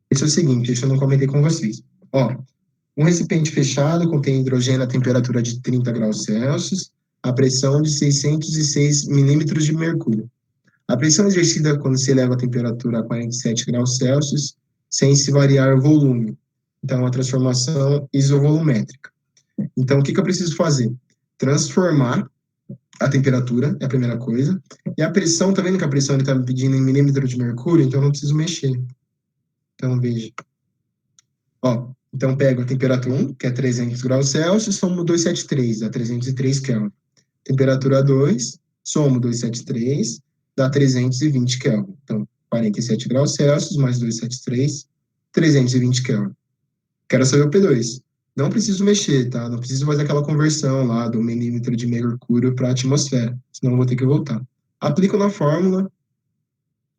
Esse é o seguinte, esse eu não comentei com vocês. Ó, um recipiente fechado contém hidrogênio a temperatura de 30 graus Celsius, a pressão de 606 milímetros de mercúrio. A pressão exercida quando se eleva a temperatura a 47 graus Celsius, sem se variar o volume. Então, é uma transformação isovolumétrica. Então, o que eu preciso fazer? Transformar a temperatura, é a primeira coisa. E a pressão, tá vendo que a pressão ele está me pedindo em milímetro de mercúrio? Então, eu não preciso mexer. Então, veja. Ó, Então, pego a temperatura 1, que é 300 graus Celsius, somo 273, dá 303 Kelvin. Temperatura 2, somo 273, dá 320 Kelvin. Então, 47 graus Celsius mais 273, 320 Kelvin. Quero saber o P2. Não preciso mexer, tá? Não preciso fazer aquela conversão lá do milímetro de mercúrio para a atmosfera, senão eu vou ter que voltar. Aplico na fórmula,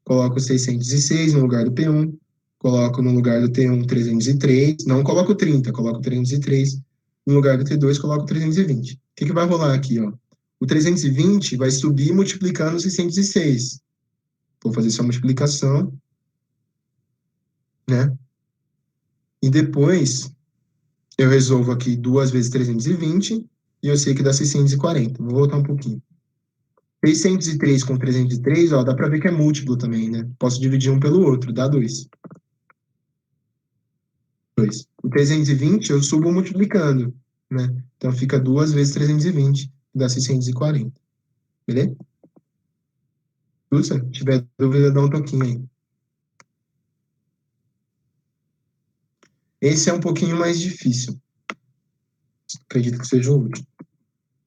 coloco 606 no lugar do P1, coloco no lugar do T1 303, não coloco 30, coloco 303, no lugar do T2 coloco 320. O que vai rolar aqui, ó? O 320 vai subir multiplicando 606. Vou fazer só multiplicação, né? E depois eu resolvo aqui 2 vezes 320 e eu sei que dá 640. Vou voltar um pouquinho. 603 com 303, ó, dá para ver que é múltiplo também, né? Posso dividir um pelo outro, dá 2. O 320 eu subo multiplicando, né? Então fica 2 vezes 320, dá 640. Beleza? Se tiver dúvida, dá um toquinho aí. Esse é um pouquinho mais difícil. Acredito que seja o último.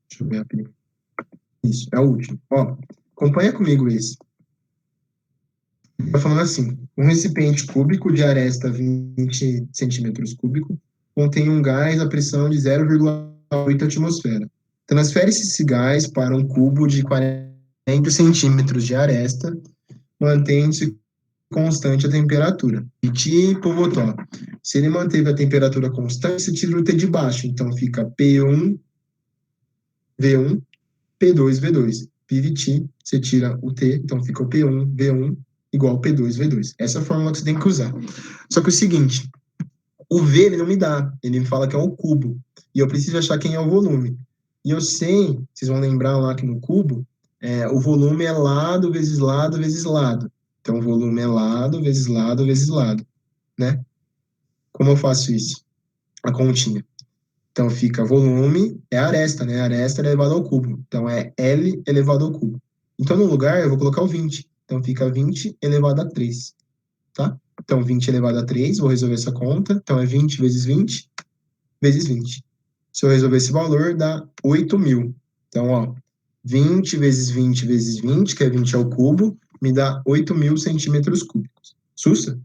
Deixa eu ver aqui. Isso, é o último. Ó, acompanha comigo esse. Tá falando assim, um recipiente cúbico de aresta 20 centímetros cúbicos contém um gás a pressão de 0,8 atmosfera. Transfere-se esse gás para um cubo de 40 centímetros de aresta, mantém-se constante a temperatura. E tipo, botou, se ele manteve a temperatura constante, você tira o T de baixo, então fica P1, V1, P2, V2. PVT, você tira o T, então fica o P1, V1, igual P2, V2. Essa é a fórmula que você tem que usar. Só que é o seguinte, o V ele não me dá, ele me fala que é o cubo, e eu preciso achar quem é o volume. E eu sei, vocês vão lembrar lá que no cubo, o volume é lado vezes lado vezes lado. Então, o volume é lado vezes lado vezes lado, né? Como eu faço isso? A continha. Então, fica volume, é a aresta, né? A aresta elevado ao cubo. Então, é L elevado ao cubo. Então, no lugar, eu vou colocar o 20. Então, fica 20 elevado a 3, tá? Então, 20 elevado a 3, vou resolver essa conta. Então, é 20 vezes 20 vezes 20. Se eu resolver esse valor, dá 8.000. Então, ó, 20 vezes 20 vezes 20, que é 20 ao cubo, me dá 8.000 centímetros cúbicos. Sussa?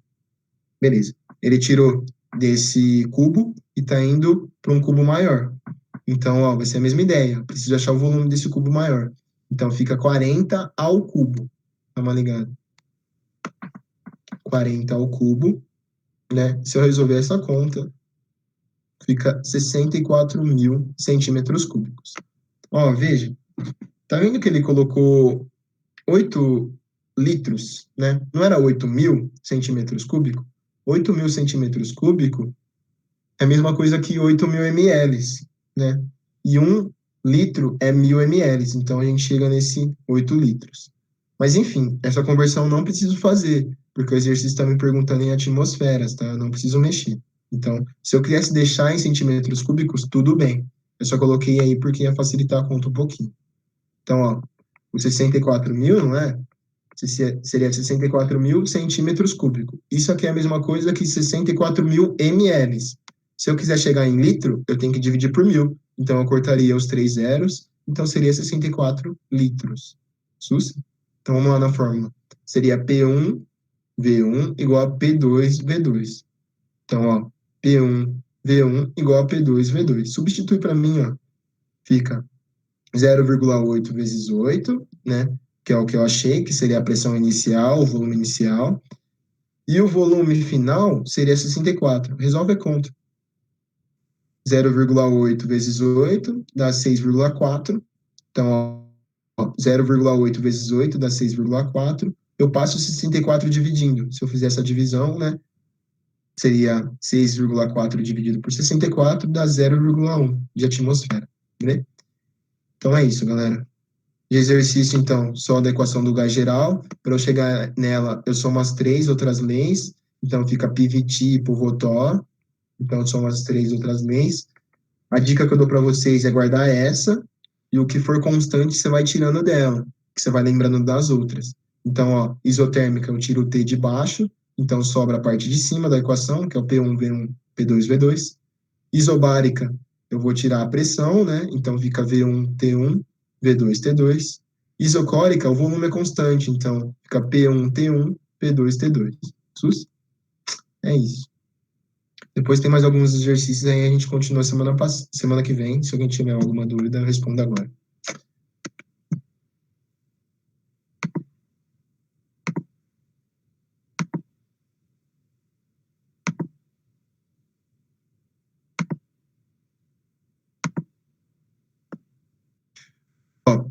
Beleza. Ele tirou desse cubo e está indo para um cubo maior. Então, ó, vai ser a mesma ideia. Preciso achar o volume desse cubo maior. Então, fica 40 ao cubo. Tá ligado? 40 ao cubo, né? Se eu resolver essa conta, fica 64.000 centímetros cúbicos. Ó, veja. Tá vendo que ele colocou 8 litros, né? Não era 8.000 centímetros cúbicos? 8.000 centímetros cúbicos é a mesma coisa que 8.000 ml, né? E 1 litro é 1.000 ml, então a gente chega nesse 8 litros. Mas enfim, essa conversão não preciso fazer, porque o exercício está me perguntando em atmosferas, tá? Eu não preciso mexer. Então, se eu quisesse deixar em centímetros cúbicos, tudo bem. Eu só coloquei aí porque ia facilitar a conta um pouquinho. Então, ó, os 64.000, não é? Seria 64.000 centímetros cúbicos. Isso aqui é a mesma coisa que 64.000 ml. Se eu quiser chegar em litro, eu tenho que dividir por 1.000. Então, eu cortaria os 3 zeros. Então, seria 64 litros. Sus? Então, vamos lá na fórmula. Seria P1, V1 igual a P2, V2. Então, ó, P1, V1 igual a P2, V2. Substitui para mim, ó. Fica 0,8 vezes 8, né? Que é o que eu achei, que seria a pressão inicial, o volume inicial. E o volume final seria 64. Resolve a conta. 0,8 vezes 8 dá 6,4. Então, ó, 0,8 vezes 8 dá 6,4. Eu passo 64 dividindo. Se eu fizer essa divisão, né? Seria 6,4 dividido por 64, dá 0,1 de atmosfera. Né? Então é isso, galera. De exercício, então, só da equação do gás geral. Para eu chegar nela, eu somo as 3 outras leis. Então, fica PVT por Votó. Então, eu somo as 3 outras leis. A dica que eu dou para vocês é guardar essa. E o que for constante, você vai tirando dela. Que você vai lembrando das outras. Então, ó, isotérmica, eu tiro o T de baixo. Então, sobra a parte de cima da equação, que é o P1, V1 P2V2. Isobárica, eu vou tirar a pressão, né? Então fica V1T1, V2T2. Isocórica, o volume é constante, então fica P1T1, P2T2. SUS? É isso. Depois tem mais alguns exercícios aí, a gente continua semana que vem. Se alguém tiver alguma dúvida, eu respondo agora. Ó,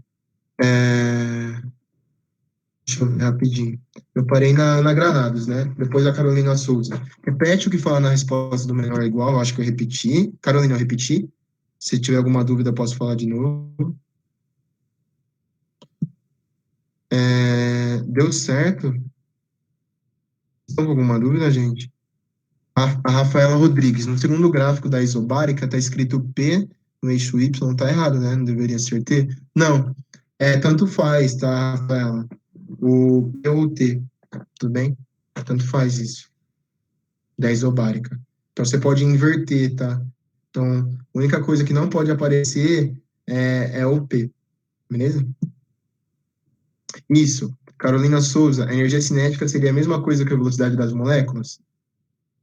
deixa eu ver rapidinho. Eu parei na Granados, né? Depois a Carolina Souza. Repete o que fala na resposta do menor é igual, eu acho que eu repeti. Carolina, eu repeti. Se tiver alguma dúvida, eu posso falar de novo. Deu certo? Estão com alguma dúvida, gente? A Rafaela Rodrigues, no segundo gráfico da isobárica, está escrito P no eixo Y, tá errado, né? Não deveria ser T? Não, tanto faz, tá, Rafaela? O P ou o T, tudo bem? Tanto faz isso, da isobárica. Então você pode inverter, tá? Então, a única coisa que não pode aparecer é o P, beleza? Isso. Carolina Souza, a energia cinética seria a mesma coisa que a velocidade das moléculas?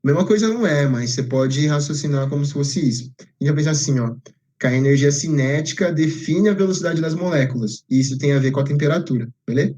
Mesma coisa não é, mas você pode raciocinar como se fosse isso. A gente vai pensar assim, ó, que a energia cinética define a velocidade das moléculas, e isso tem a ver com a temperatura, beleza?